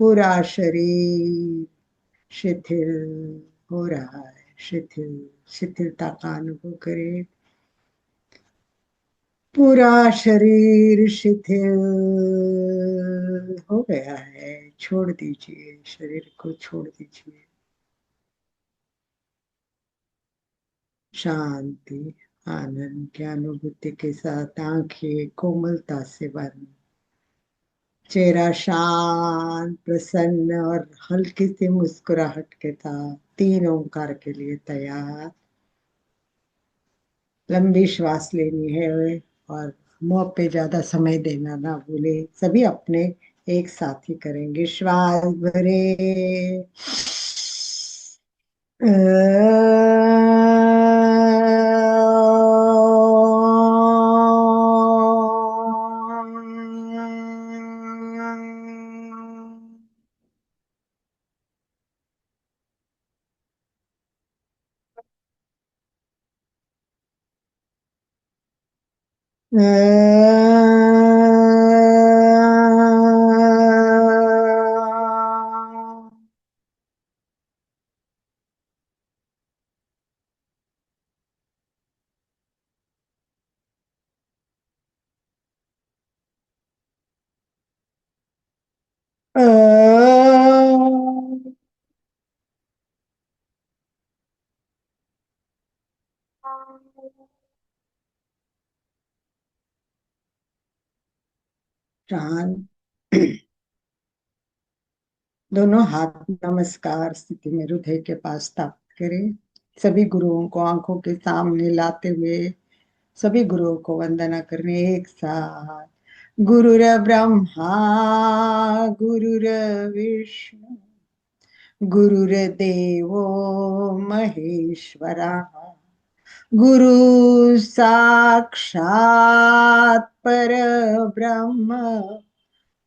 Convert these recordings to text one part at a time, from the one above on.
पूरा शरीर शिथिल हो रहा है, शिथिल, शिथिलता का अनुभव करें। पूरा शरीर शिथिल हो गया है, छोड़ दीजिए, शरीर को छोड़ दीजिए। शांति, आनंद की अनुभूति के साथ आंखें कोमलता से बंद, चेहरा शांत, प्रसन्न और हल्की सी मुस्कुराहट के साथ 3 ओंकार के लिए तैयार। लंबी श्वास लेनी है और मुंह पे ज्यादा समय देना ना भूले। सभी अपने एक साथ ही करेंगे। श्वास भरे, शांत। दोनों हाथ नमस्कार स्थिति में हृदय के पास स्थापित करें। सभी गुरुओं को आंखों के सामने लाते हुए सभी गुरुओं को वंदना करने एक साथ। गुरुर ब्रह्मा गुरुर विष्णु गुरुर्देवो महेश्वरा गुरु साक्षात् परब्रह्म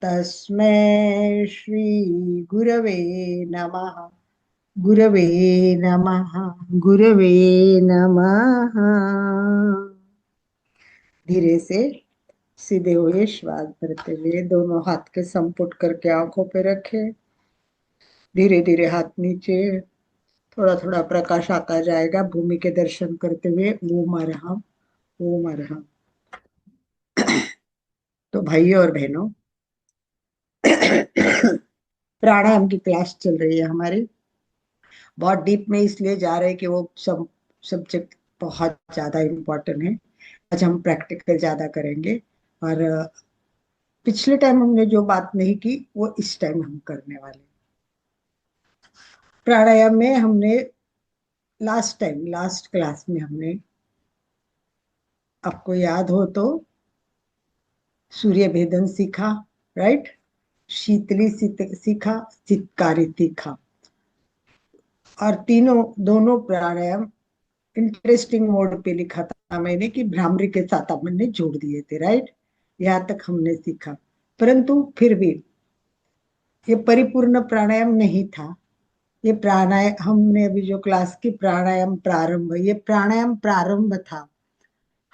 तस्मै श्री गुरवे नमः। गुरवे नमः। गुरवे नमः। धीरे से सीधे हुए श्वास भरते हुए दोनों हाथ के संपुट करके आंखों पे रखे। धीरे धीरे हाथ नीचे, थोड़ा थोड़ा प्रकाश आता जाएगा। भूमि के दर्शन करते हुए ओम अरहम, ओम अरहम। तो भाइयों और बहनों, प्राणायाम की क्लास चल रही है हमारी। बहुत डीप में इसलिए जा रहे हैं कि वो सब सब्जेक्ट बहुत ज्यादा इम्पोर्टेंट है। आज हम प्रैक्टिकल ज्यादा करेंगे और पिछले टाइम हमने जो बात नहीं की वो इस टाइम हम करने वाले। प्राणायाम में हमने लास्ट क्लास में हमने, आपको याद हो तो, सूर्य भेदन सीखा, राइट। शीतली सीखा, चित्कारी सीखा। और दोनों प्राणायाम इंटरेस्टिंग मोड पे लिखा था मैंने कि भ्रामरी के साथ अपन ने जोड़ दिए थे, राइट। यहाँ तक हमने सीखा, परंतु फिर भी ये परिपूर्ण प्राणायाम नहीं था। ये प्राणायाम हमने अभी जो क्लास की प्राणायाम प्रारंभ, ये प्राणायाम प्रारंभ था।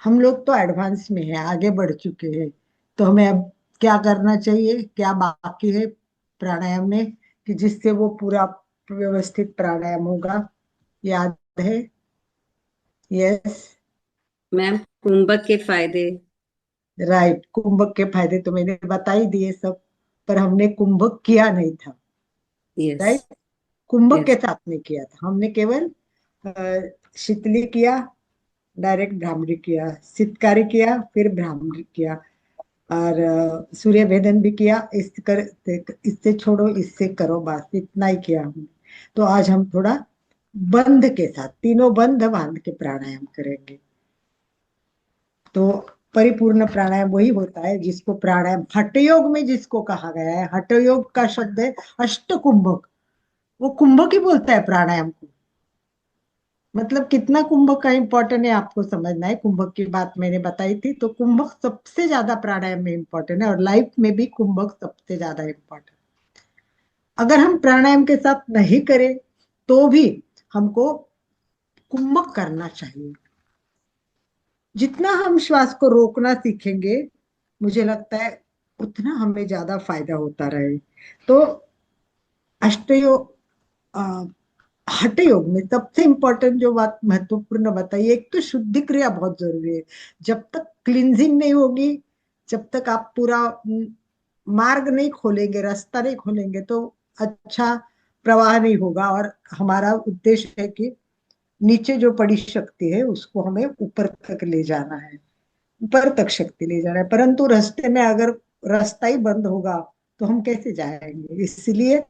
हम लोग तो एडवांस में है, आगे बढ़ चुके हैं। तो हमें अब क्या करना चाहिए, क्या बाकी है प्राणायाम में कि जिससे वो पूरा व्यवस्थित प्राणायाम होगा, याद है? यस, मैम, कुंभक के फायदे। राइट। कुंभक के फायदे तो मैंने बता ही दिए सब, पर हमने कुंभक किया नहीं था, यस। राइट। कुंभक के यस। साथ में किया था हमने, केवल शीतली किया, डायरेक्ट भ्रामरी किया, सितकारी किया, फिर भ्रामरी किया, और सूर्य भेदन भी किया। इससे छोड़ो, इससे करो, बस इतना ही किया हमने। तो आज हम थोड़ा बंध के साथ, तीनों बंध बांध के प्राणायाम करेंगे। तो परिपूर्ण प्राणायाम वही होता है जिसको प्राणायाम हठयोग में जिसको कहा गया है। हठयोग का शब्द है अष्ट कुंभक। वो कुंभक ही बोलता है प्राणायाम को। मतलब कितना कुंभक का इंपॉर्टेंट है आपको समझना है। कुंभक की बात मैंने बताई थी। तो कुंभक सबसे ज्यादा प्राणायाम में इंपॉर्टेंट है और लाइफ में भी कुंभक सबसे ज्यादा इंपॉर्टेंट। अगर हम प्राणायाम के साथ नहीं करें तो भी हमको कुंभक करना चाहिए। जितना हम श्वास को रोकना सीखेंगे, मुझे लगता है उतना हमें ज्यादा फायदा होता रहे। तो अष्टयोग हठ योग में सबसे इंपॉर्टेंट जो बात महत्वपूर्ण बताइए, एक तो शुद्धि क्रिया बहुत जरूरी है। जब तक क्लींजिंग नहीं होगी, जब तक आप पूरा मार्ग नहीं खोलेंगे, रास्ता नहीं खोलेंगे, तो अच्छा प्रवाह नहीं होगा। और हमारा उद्देश्य है कि नीचे जो पड़ी शक्ति है उसको हमें ऊपर तक ले जाना है, ऊपर तक शक्ति ले जाना है। परंतु रास्ते में अगर रास्ता ही बंद होगा तो हम कैसे जाएंगे? इसलिए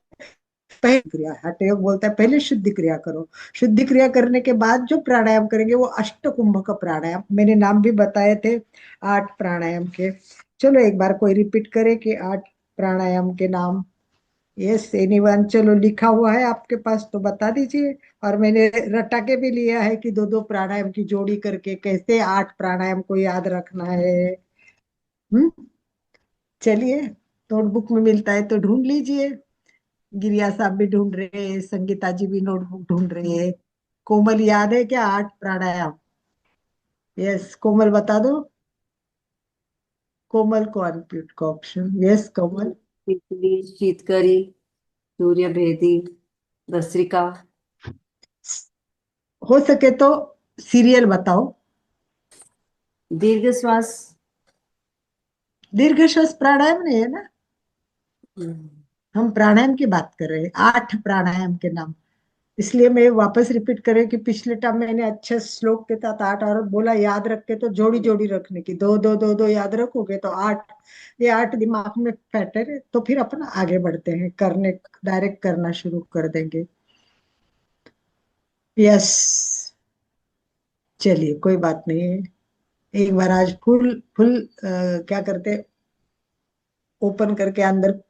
पहली क्रिया, हठ योग बोलता है पहले शुद्धि क्रिया करो। शुद्धि क्रिया करने के बाद जो प्राणायाम करेंगे वो अष्ट कुंभ का प्राणायाम, मैंने नाम भी बताए थे 8 प्राणायाम के। चलो एक बार कोई रिपीट करे कि 8 प्राणायाम के नाम। Yes anyone? चलो लिखा हुआ है आपके पास तो बता दीजिए। और मैंने रटा के भी लिया है कि दो दो प्राणायाम की जोड़ी करके कैसे 8 प्राणायाम को याद रखना है। हम्म, चलिए, नोटबुक में मिलता है तो ढूंढ लीजिए। गिरिया साहब भी ढूंढ रहे हैं, संगीता जी भी नोटबुक ढूंढ रहे हैं। कोमल याद है क्या 8 प्राणायाम? यस कोमल बता दो। कोमल को अनम्यूट का ऑप्शन। यस कोमल। तितली, शीतकरी, सूर्य भेदी, भस्त्रिका। हो सके तो सीरियल बताओ। दीर्घ श्वास। दीर्घ श्वास प्राणायाम नहीं है ना, हम्म, हम प्राणायाम की बात कर रहे हैं। 8 प्राणायाम के नाम। इसलिए मैं वापस रिपीट करें कि पिछले टाइम मैंने अच्छे श्लोक के साथ 8 और बोला, याद रख के तो जोड़ी जोड़ी रखने की, दो दो दो दो याद रखोगे तो 8। ये 8 दिमाग में बैठे रहे तो फिर अपन आगे बढ़ते हैं, करने डायरेक्ट करना शुरू कर देंगे। यस, चलिए कोई बात नहीं है। एक बार आज फुल फुल क्या करते, ओपन करके अंदर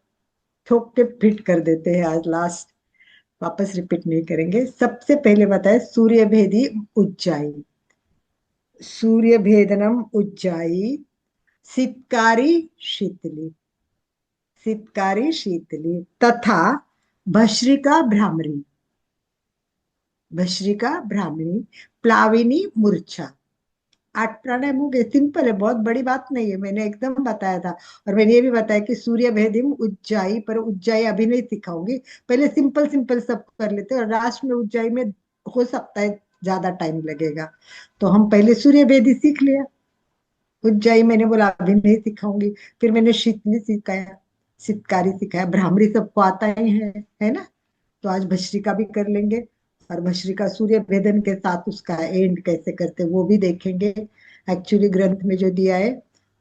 ठोक के फिट कर देते हैं आज लास्ट। वापस रिपीट नहीं करेंगे। सबसे पहले बताए सूर्य भेदी उज्जाई, सूर्य भेदनम उज्जाई, शीतकारी शीतली, शीतकारी शीतली तथा भस्त्रिका भ्रामरी, भस्त्रिका भ्रामरी, प्लाविनी मूर्छा। 8 प्राणायाम हो गए, सिंपल है, बहुत बड़ी बात नहीं है, मैंने एकदम बताया था। और मैंने ये भी बताया कि सूर्य भेदिम उज्जाई, पर उज्जाई अभी नहीं सिखाऊंगी, पहले सिंपल सिंपल सब कर लेते हैं, और लास्ट में उज्जाई में हो सकता है ज्यादा टाइम लगेगा। तो हम पहले सूर्य भेदी सीख लिया, उज्जाई मैंने बोला अभी नहीं सिखाऊंगी। फिर मैंने शीतली सिखाया, शीतकारी सिखाया, भ्रामरी सबको आता ही है ना। तो आज भस्त्रिका भी कर लेंगे, और भस्त्रिका सूर्य भेदन के साथ उसका एंड कैसे करते वो भी देखेंगे। एक्चुअली ग्रंथ में जो दिया है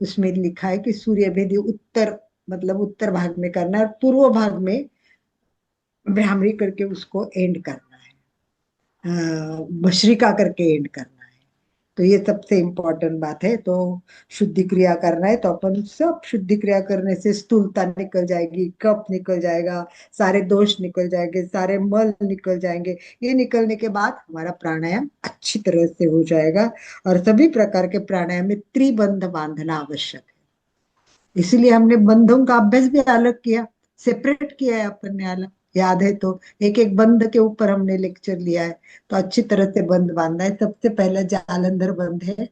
उसमें लिखा है कि सूर्य भेदी उत्तर, मतलब उत्तर भाग में करना है, और पूर्व भाग में भ्रामरी करके उसको एंड करना है, भस्त्रिका करके एंड करना है। तो ये सबसे इम्पोर्टेंट बात है। तो शुद्धि क्रिया करना है तो अपन सब शुद्धि क्रिया करने से स्थूलता निकल जाएगी, कफ निकल जाएगा, सारे दोष निकल जाएंगे, सारे मल निकल जाएंगे। ये निकलने के बाद हमारा प्राणायाम अच्छी तरह से हो जाएगा। और सभी प्रकार के प्राणायाम में त्रिबंध बांधना आवश्यक है, इसीलिए हमने बंधों का अभ्यास भी अलग किया, सेपरेट किया है अपन ने अलग। याद है तो एक एक बंध के ऊपर हमने लेक्चर लिया है। तो अच्छी तरह से बंध बांधना है। सबसे पहला जालंधर बंध है,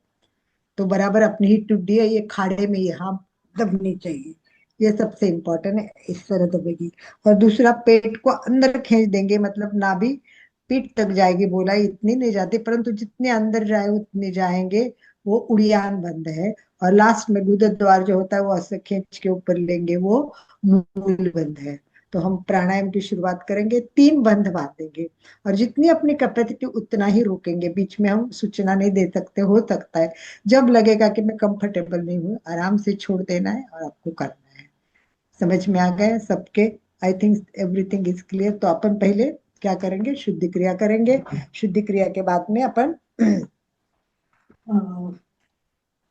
तो बराबर अपनी ही टुड्डी है, ये खाड़े में यहाँ दबनी चाहिए, ये सबसे इंपॉर्टेंट है, इस तरह दबेगी। और दूसरा पेट को अंदर खींच देंगे, मतलब नाभि पीठ तक जाएगी, बोला इतनी नहीं जाती परंतु जितने अंदर जाए उतने जाएंगे, वो उड़ियान बंद है। और लास्ट में गुदद्वार जो होता है वो ऐसे खींच के ऊपर लेंगे, वो मूल बंद है। तो हम प्राणायाम की शुरुआत करेंगे, 3 बंध बांधेंगे, और जितनी अपनी कैपेसिटी उतना ही रोकेंगे, बीच में हम सूचना नहीं दे सकते। हो सकता है जब लगेगा कि मैं कंफर्टेबल नहीं हूँ, आराम से छोड़ देना है और आपको करना है। समझ में आ गया सबके? I think everything is clear. तो अपन पहले क्या करेंगे, शुद्धि क्रिया करेंगे। शुद्धि क्रिया के बाद में अपन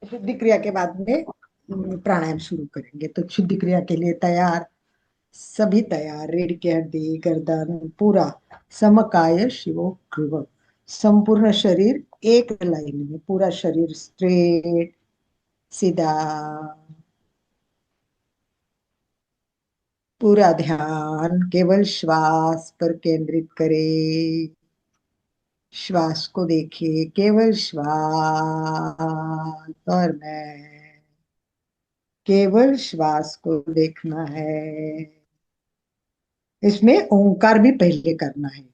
शुद्धि क्रिया के बाद में प्राणायाम शुरू करेंगे। तो शुद्धि क्रिया के लिए तैयार, सभी तैयार, रीढ़ की हड्डी, गर्दन पूरा, समकाय शिवो ग्रीव, संपूर्ण शरीर एक लाइन में, पूरा शरीर स्ट्रेट सीधा, पूरा ध्यान केवल श्वास पर केंद्रित करें। श्वास को देखिए, केवल श्वास, और मैं, केवल श्वास को देखना है। इसमें ओंकार भी पहले करना है।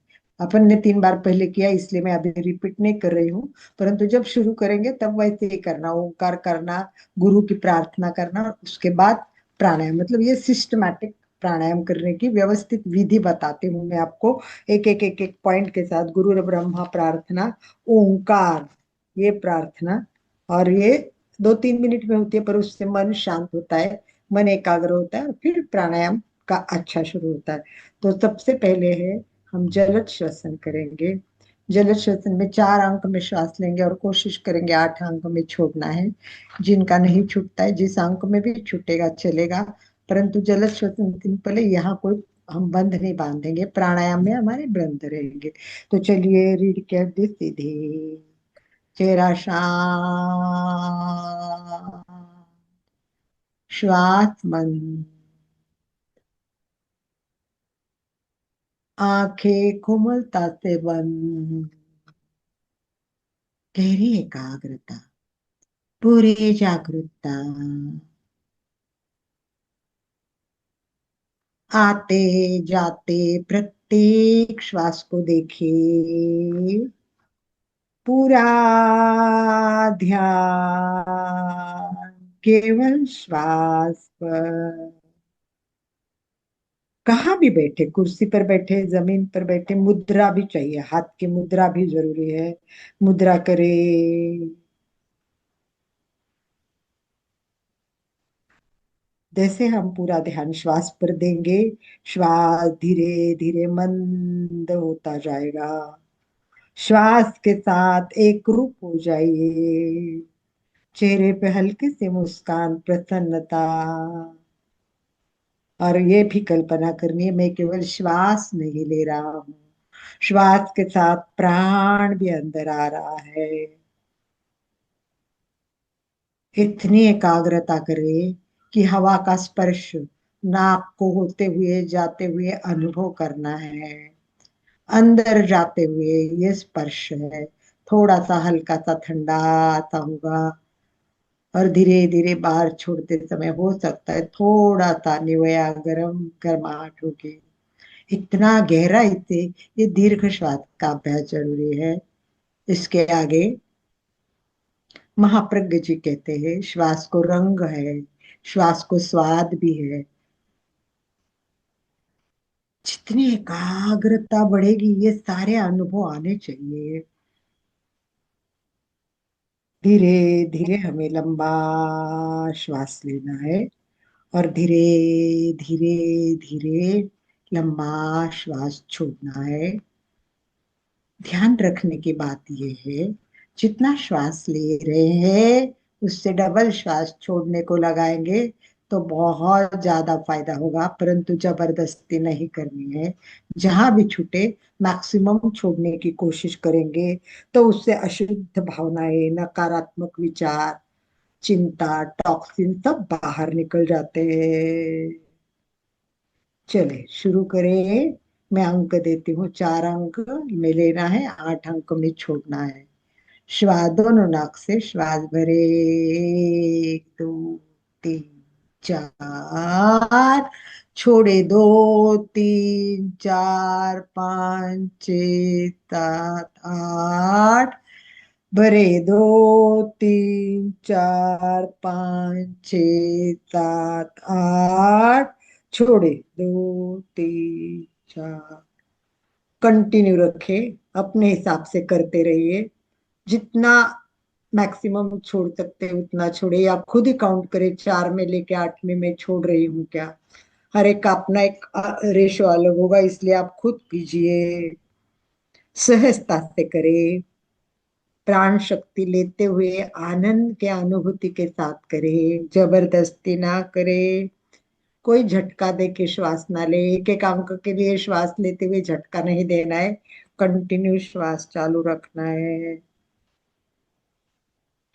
अपन ने 3 बार पहले किया, इसलिए मैं अभी रिपीट नहीं कर रही हूँ, परंतु जब शुरू करेंगे तब वैसे ही करना, ओंकार करना, गुरु की प्रार्थना करना, और उसके बाद प्राणायाम। मतलब ये सिस्टमैटिक प्राणायाम करने की व्यवस्थित विधि बताती हूँ मैं आपको, एक एक एक एक पॉइंट के साथ। गुरु ब्रह्मा प्रार्थना, ओंकार ये प्रार्थना, और ये 2-3 मिनट में होती है, पर उससे मन शांत होता है, मन एकाग्र होता है, और फिर प्राणायाम का अच्छा शुरू होता है। तो सबसे पहले है, हम जलद श्वसन करेंगे। जलद श्वसन में 4 अंक में श्वास लेंगे और कोशिश करेंगे 8 अंक में छोड़ना है। जिनका नहीं छूटता है, जिस अंक में भी छूटेगा चलेगा, परंतु जलद श्वसन सिंपल है, यहाँ कोई हम बंध नहीं बांधेंगे, प्राणायाम में हमारे बंद रहेंगे। तो चलिए, रीढ़ की हड्डी सीधी, चेहरा शांत, श्वास मंद, आंखें कोमलता से बंद, गहरी एकाग्रता, पूरी जागरूकता, आते जाते प्रत्येक श्वास को देखिए, पूरा ध्यान केवल श्वास पर। कहाँ भी बैठे, कुर्सी पर बैठे, जमीन पर बैठे, मुद्रा भी चाहिए, हाथ की मुद्रा भी जरूरी है, मुद्रा करे। जैसे हम पूरा ध्यान श्वास पर देंगे, श्वास धीरे धीरे मंद होता जाएगा। श्वास के साथ एक रूप हो जाइए, चेहरे पे हल्की सी मुस्कान, प्रसन्नता। और ये भी कल्पना करनी है, मैं केवल श्वास नहीं ले रहा हूँ, श्वास के साथ प्राण भी अंदर आ रहा है। इतनी एकाग्रता करें कि हवा का स्पर्श नाक को होते हुए जाते हुए अनुभव करना है, अंदर जाते हुए ये स्पर्श है, थोड़ा सा हल्का सा ठंडा सा होगा, और धीरे धीरे बाहर छोड़ते समय हो सकता है थोड़ा सा निवया गरम गर्माहट होगी। इतना गहराई से ये दीर्घ श्वास का अभ्यास जरूरी है। इसके आगे महाप्रज्ञ जी कहते हैं, श्वास को रंग है, श्वास को स्वाद भी है। जितनी एकाग्रता बढ़ेगी, ये सारे अनुभव आने चाहिए। धीरे धीरे हमें लंबा श्वास लेना है, और धीरे धीरे धीरे लंबा श्वास छोड़ना है। ध्यान रखने की बात यह है, जितना श्वास ले रहे हैं उससे डबल श्वास छोड़ने को लगाएंगे तो बहुत ज्यादा फायदा होगा, परंतु जबरदस्ती नहीं करनी है। जहां भी छूटे मैक्सिमम छोड़ने की कोशिश करेंगे, तो उससे अशुद्ध भावनाएं, नकारात्मक विचार, चिंता, टॉक्सिन सब बाहर निकल जाते हैं। चले शुरू करें। मैं अंक देती हूँ, 4 अंक में लेना है, 8 अंक में छोड़ना है। श्वास दोनों नाक से श्वास भरे, 1 2 3 4, छोड़े 2 3 4 5 6 7 8, भरे 2 3 4 5 6 7 8, छोड़े 2 3 4। कंटिन्यू रखे, अपने हिसाब से करते रहिए, जितना मैक्सिमम छोड़ सकते हैं उतना छोड़े, या खुद ही काउंट करें, 4 में लेके 8 में मैं छोड़ रही हूँ क्या। हर एक का अपना एक रेशो अलग होगा, इसलिए आप खुद कीजिए, सहजता से करें, प्राण शक्ति लेते हुए आनंद के अनुभूति के साथ करें, जबरदस्ती ना करें। कोई झटका दे के श्वास ना ले, एक एक अंक के लिए श्वास लेते हुए झटका नहीं देना है, कंटिन्यू श्वास चालू रखना है।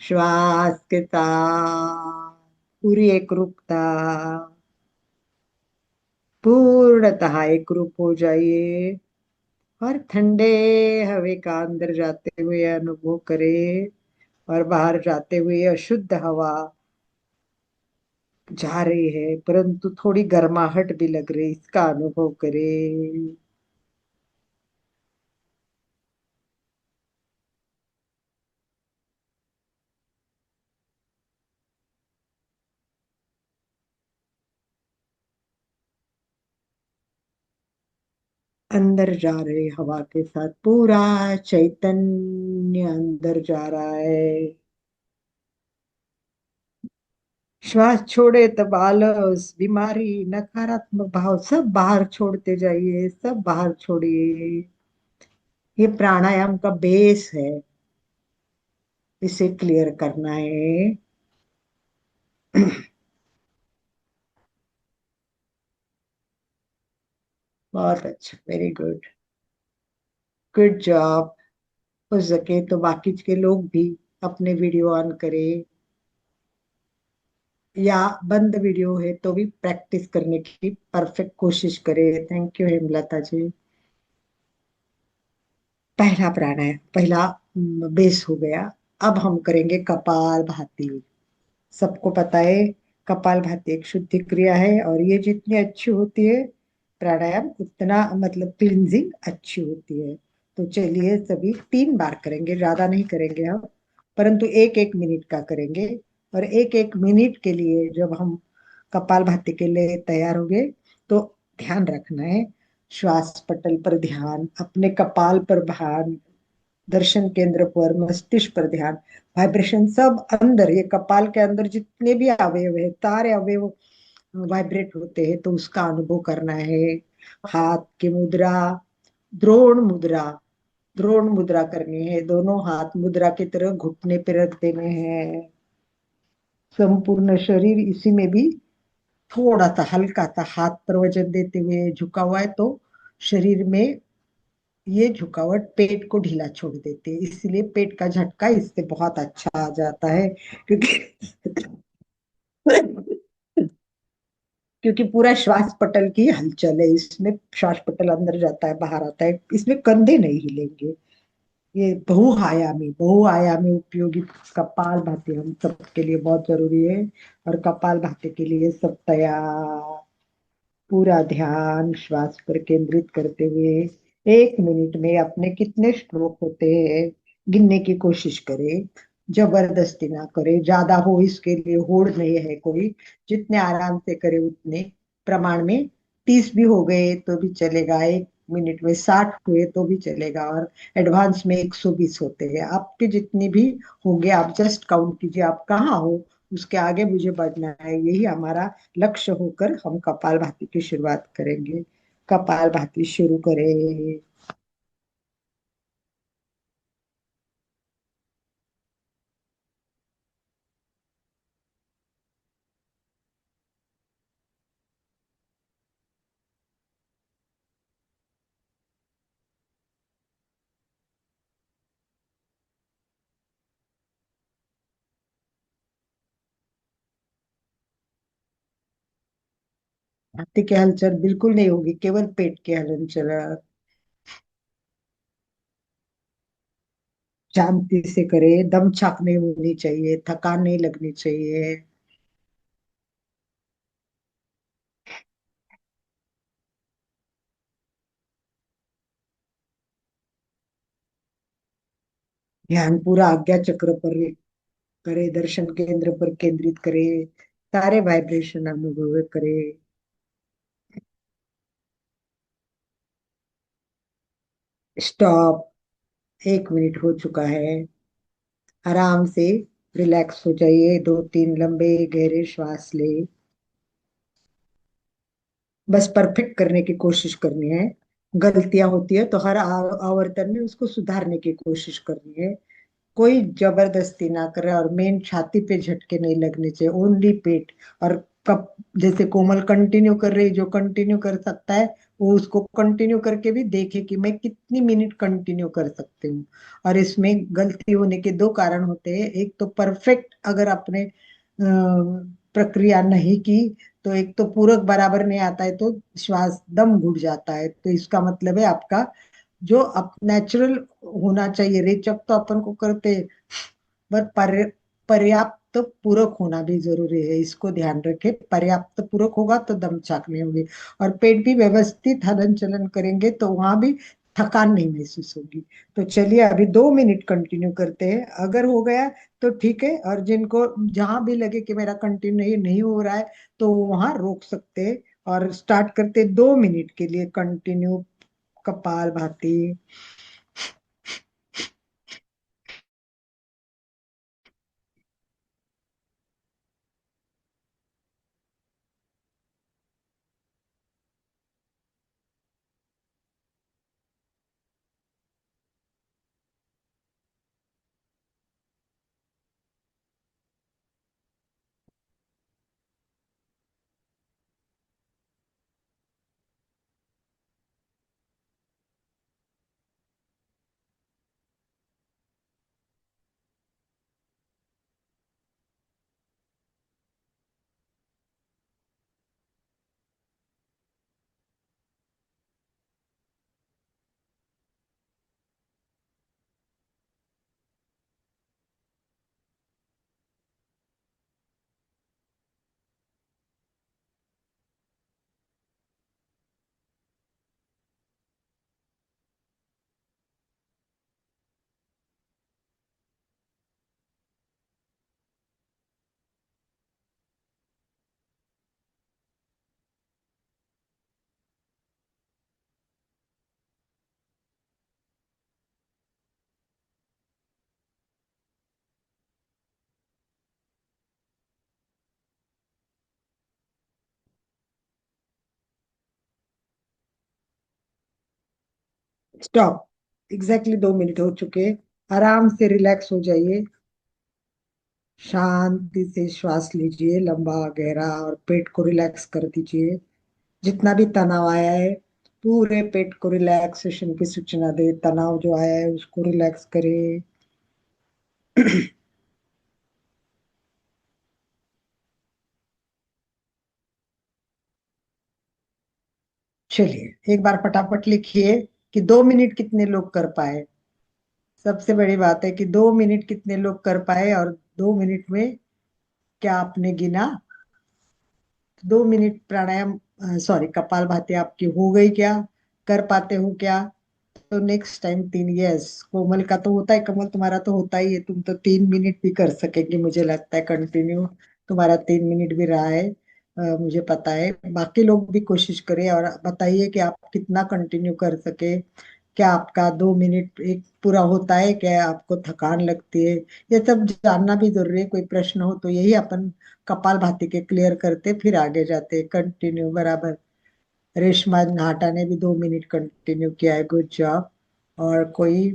श्वास के साथ पूरी एकरूपता, पूर्णतः एकरूप हो जाइए, और ठंडे हवा का अंदर जाते हुए अनुभव करें, और बाहर जाते हुए अशुद्ध हवा जा रही है, परंतु थोड़ी गर्माहट भी लग रही, इसका अनुभव करें। अंदर जा रहे हवा के साथ, पूरा चैतन्य अंदर जा रहा है। श्वास छोड़े तब आलस, बीमारी, नकारात्मक भाव सब बाहर छोड़ते जाइए, सब बाहर छोड़िए। ये प्राणायाम का बेस है, इसे क्लियर करना है। बहुत अच्छा, वेरी गुड, गुड जॉब। हो सके तो बाकी के लोग भी अपने वीडियो ऑन करें, या बंद वीडियो है तो भी प्रैक्टिस करने की परफेक्ट कोशिश करें। थैंक यू हेमलता जी। पहला प्राणायाम, पहला बेस हो गया। अब हम करेंगे कपाल भाती। सबको पता है कपाल भाती एक शुद्धि क्रिया है, और ये जितनी अच्छी होती है प्राणायाम, उतना मतलब क्लिंजिंग अच्छी होती है। तो चलिए सभी 3 बार करेंगे, ज्यादा नहीं करेंगे हम, परंतु 1-1 मिनट का करेंगे। और 1-1 मिनट के लिए जब हम कपाल भाती के लिए तैयार होंगे, तो ध्यान रखना है, श्वास पटल पर ध्यान, अपने कपाल पर ध्यान, दर्शन केंद्र पर, मस्तिष्क पर ध्यान। वाइब्रेशन सब अंदर, ये कपाल के अंदर जितने भी अवयव है, सारे अवयव वाइब्रेट होते हैं, तो उसका अनुभव करना है। हाथ की मुद्रा, द्रोण मुद्रा, द्रोण मुद्रा करनी है। दोनों हाथ मुद्रा की तरह घुटने पे रख देने हैं। संपूर्ण शरीर इसी में भी थोड़ा सा हल्का सा हाथ पर वजन देते हुए झुका हुआ है, तो शरीर में ये झुकावट पेट को ढीला छोड़ देती है, इसलिए पेट का झटका इससे बहुत अच्छा आ जाता है। क्योंकि क्योंकि पूरा श्वास पटल की हलचल है इसमें, श्वास पटल अंदर जाता है बाहर आता है, इसमें कंधे नहीं हिलेंगे। ये बहुआयामी उपयोगी कपाल भाती हम सबके लिए बहुत जरूरी है। और कपाल भाती के लिए सब तैयार, पूरा ध्यान श्वास पर केंद्रित करते हुए 1 मिनट में अपने कितने स्ट्रोक होते हैं गिनने की कोशिश करें। जबरदस्ती ना करें, ज्यादा हो इसके लिए होड़ नहीं है कोई, जितने आराम से करे उतने प्रमाण में। 30 भी हो गए तो भी चलेगा, 1 मिनट में 60 हुए तो भी चलेगा, और एडवांस में 120 होते हैं। आपके जितनी भी होंगे आप जस्ट काउंट कीजिए, आप कहाँ हो उसके आगे मुझे बढ़ना है, यही हमारा लक्ष्य होकर हम कपाल भाती की शुरुआत करेंगे। कपाल भाती शुरू करें। छाती की हलचल बिल्कुल नहीं होगी, केवल पेट की हलचल। शांति से करे, दम छाक नहीं होनी चाहिए, थकान नहीं लगनी चाहिए। ध्यान पूरा आज्ञा चक्र पर करे, दर्शन केंद्र पर केंद्रित करे, सारे वाइब्रेशन अनुभव करे। स्टॉप, 1 मिनट हो चुका है। आराम से रिलैक्स हो जाइए, 2-3 लंबे गहरे श्वास ले। बस परफेक्ट करने की कोशिश करनी है। गलतियां होती है तो हर आवर्तन में उसको सुधारने की कोशिश करनी है। कोई जबरदस्ती ना करे, और मेन छाती पे झटके नहीं लगने चाहिए, ओनली पेट। और कब जैसे कोमल कंटिन्यू कर रही, जो कंटिन्यू कर सकता है वो उसको कंटिन्यू करके भी देखे कि मैं कितनी मिनट कंटिन्यू कर सकती हूँ। और इसमें गलती होने के 2 कारण होते हैं, एक तो परफेक्ट अगर आपने प्रक्रिया नहीं की, तो एक तो पूरक बराबर नहीं आता है, तो श्वास दम घुट जाता है, तो इसका मतलब है आपका जो अप नेचुरल होना चाहिए, रेचक तो अपन को करते, पर पर्याप्त पूरक होना भी जरूरी है, इसको ध्यान रखें। पर्याप्त पूरक होगा तो दम चाक नहीं होगी, और पेट भी व्यवस्थित हलन चलन करेंगे तो वहां भी थकान नहीं महसूस होगी। तो चलिए अभी 2 मिनट कंटिन्यू करते हैं, अगर हो गया तो ठीक है, और जिनको जहां भी लगे कि मेरा कंटिन्यू नहीं नहीं हो रहा है तो वहां रोक सकते हैं। और स्टार्ट करते 2 मिनट के लिए कंटिन्यू कपाल भाती। स्टॉप। एग्जैक्टली 2 मिनट हो चुके, आराम से रिलैक्स हो जाइए, शांति से श्वास लीजिए लंबा गहरा, और पेट को रिलैक्स कर दीजिए। जितना भी तनाव आया है पूरे पेट को रिलैक्सेशन की सूचना दे, तनाव जो आया है उसको रिलैक्स करे। चलिए एक बार फटाफट लिखिए कि 2 मिनट कितने लोग कर पाए। सबसे बड़ी बात है कि 2 मिनट कितने लोग कर पाए, और 2 मिनट में क्या आपने गिना। 2 मिनट प्राणायाम, सॉरी कपाल भाती आपकी हो गई क्या, कर पाते हो क्या? तो नेक्स्ट टाइम 3, यस कोमल का तो होता है, कमल तुम्हारा तो होता ही है, तुम तो 3 मिनट भी कर सकेंगे मुझे लगता है कंटिन्यू। तुम्हारा 3 मिनट भी रहा है, मुझे पता है। बाकी लोग भी कोशिश करें और बताइए कि आप कितना कंटिन्यू कर सके। क्या आपका 2 मिनट एक पूरा होता है, क्या आपको थकान लगती है? ये सब जानना भी जरूरी है। कोई प्रश्न हो तो यही अपन कपाल भाती के क्लियर करते फिर आगे जाते कंटिन्यू बराबर। रेशमा नाटा ने भी 2 मिनट कंटिन्यू किया है, गुड जॉब। और कोई,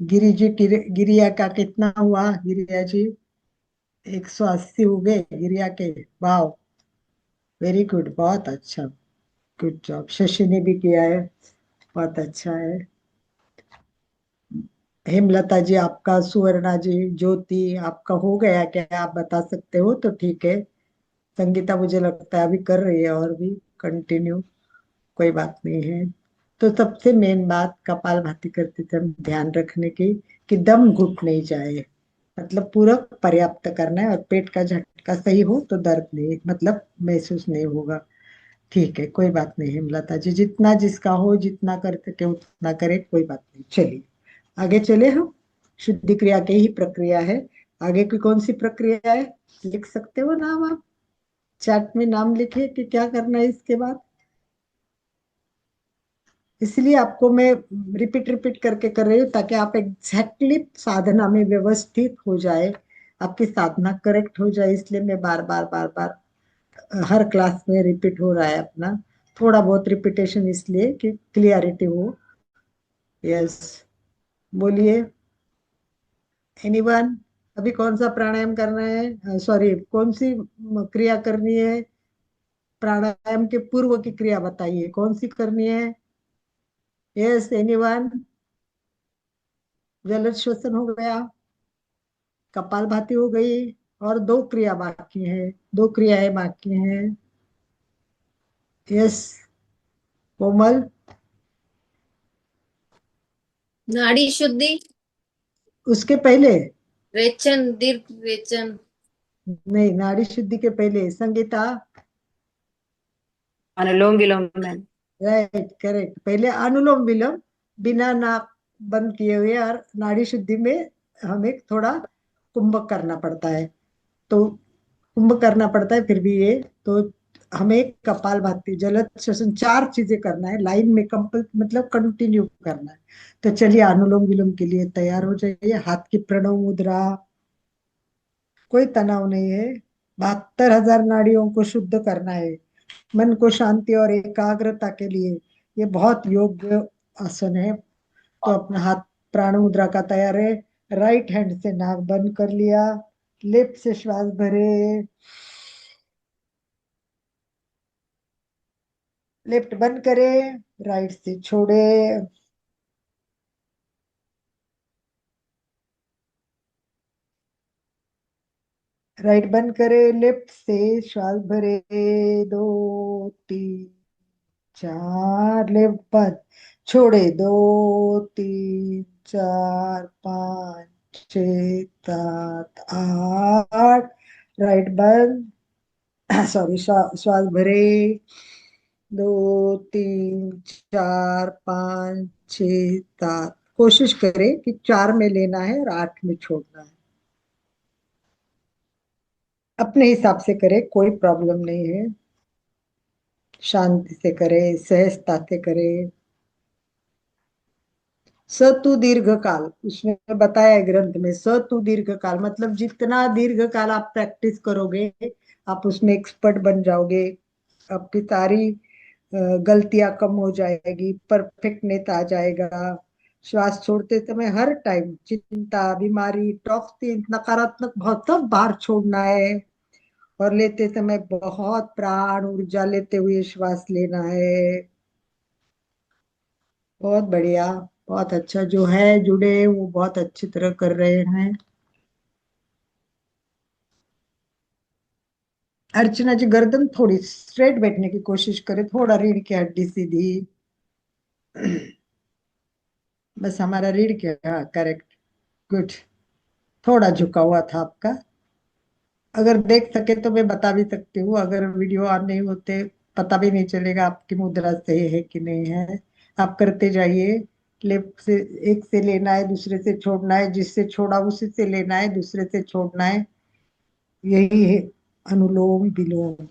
गिरी जी गिरिया का कितना हुआ गिरिया जी? 180 हो गए गिरिया के, वाह, वेरी गुड, बहुत अच्छा, गुड जॉब। शशि ने भी किया है, बहुत अच्छा है। हेमलता जी आपका, सुवर्णा जी, ज्योति आपका हो गया क्या, आप बता सकते हो तो ठीक है। संगीता मुझे लगता है अभी कर रही है और भी कंटिन्यू, कोई बात नहीं है। तो सबसे मेन बात कपालभाति करते समय ध्यान रखने की कि दम घुट नहीं जाए, मतलब पूरा पर्याप्त करना है, और पेट का झटका सही हो तो दर्द नहीं मतलब महसूस नहीं होगा। ठीक है, कोई बात नहीं हेमलता जी, जितना जिसका हो, जितना कर सके उतना करे, कोई बात नहीं। चलिए आगे चले हम, शुद्धि क्रिया की ही प्रक्रिया है। आगे की कौन सी प्रक्रिया है, लिख सकते हो नाम आप, चैट में नाम लिखे कि क्या करना है इसके बाद। इसलिए आपको मैं रिपीट रिपीट करके कर रही हूँ ताकि आप एग्जैक्टली साधना में व्यवस्थित हो जाए, आपकी साधना करेक्ट हो जाए, इसलिए मैं बार बार बार बार हर क्लास में रिपीट हो रहा है अपना, थोड़ा बहुत रिपीटेशन इसलिए कि क्लियरिटी हो। यस, बोलिए एनीवन, अभी कौन सा प्राणायाम करना है, सॉरी कौन सी क्रिया करनी है? प्राणायाम के पूर्व की क्रिया बताइए कौन सी करनी है। यस एनीवन, जल श्वसन हो गया, कपाल भाती हो गई, और 2 क्रिया बाकी है, 2 क्रियाएं बाकी हैं। यस कोमल, नाड़ी शुद्धि, उसके पहले रेचन, दीर्घ रेचन। नहीं, नाड़ी शुद्धि के पहले संगीता। अनुलोम विलोम में। Right, correct. पहले अनुलोम विलोम, बिना नाक बंद किए हुए, और नाड़ी शुद्धि में हमें थोड़ा कुंभक करना पड़ता है। तो कुंभ करना पड़ता है, फिर भी ये तो हमें कपालभाति, जलद श्वसन, चार चीजें करना है लाइन में, कंपल मतलब कंटिन्यू करना है। तो चलिए, अनुलोम विलोम के लिए तैयार हो जाइए। हाथ की प्रणव मुद्रा, कोई तनाव नहीं है। 72,000 नाड़ियों को शुद्ध करना है, मन को शांति और एकाग्रता के लिए। ये बहुत योग्य आसन है। तो अपना हाथ प्राण मुद्रा का तैयार है। राइट हैंड से नाक बंद कर लिया, लेफ्ट से श्वास भरे, लेफ्ट बंद करे, राइट से छोड़े। राइट बंद करे, लेफ्ट से श्वास भरे, 2 3 4, लेफ्ट बंद, छोड़े, 2 3 4 5 6 7 8, राइट बंद, सॉरी, श्वास भरे, 2 3 4 5 6 7। कोशिश करें कि 4 में लेना है और 8 में छोड़ना है। अपने हिसाब से करे, कोई प्रॉब्लम नहीं है। शांति से करे, सहजता से करे। सतु दीर्घ काल, उसमें बताया है ग्रंथ में, सतु दीर्घ काल मतलब जितना दीर्घ काल आप प्रैक्टिस करोगे, आप उसमें एक्सपर्ट बन जाओगे। आपकी सारी गलतियां कम हो जाएगी, परफेक्टनेस आ जाएगा। श्वास छोड़ते समय हर टाइम चिंता, बीमारी, टॉक्सिन, नकारात्मक भाव सब बाहर छोड़ना है। और लेते समय बहुत प्राण ऊर्जा लेते हुए श्वास लेना है। बहुत बढ़िया, बहुत अच्छा। जो है जुड़े वो बहुत अच्छी तरह कर रहे हैं। अर्चना जी, गर्दन थोड़ी स्ट्रेट बैठने की कोशिश करें, थोड़ा रीढ़ की हड्डी सीधी। बस हमारा रीढ़ की, हाँ करेक्ट, गुड। थोड़ा झुका हुआ था आपका। अगर देख सके तो मैं बता भी सकती हूँ, अगर वीडियो ऑन नहीं होते पता भी नहीं चलेगा आपकी मुद्रा सही है कि नहीं है। आप करते जाइए। लेफ्ट से एक से लेना है, दूसरे से छोड़ना है, जिससे छोड़ा उसी से लेना है, दूसरे से छोड़ना है। यही है अनुलोम विलोम।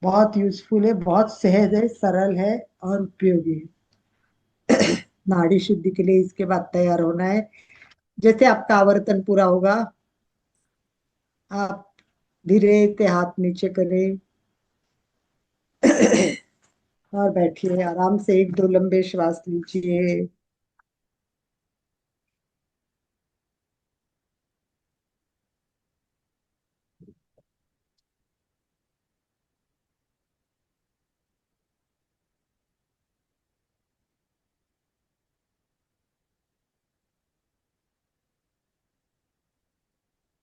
बहुत यूजफुल है, बहुत सहज है, सरल है और उपयोगी है। नाड़ी शुद्धि के लिए इसके बाद तैयार होना है। जैसे आपका आवर्तन पूरा होगा, आप धीरे से हाथ नीचे करें। और बैठिए आराम से, 1 2 लंबे श्वास लीजिए।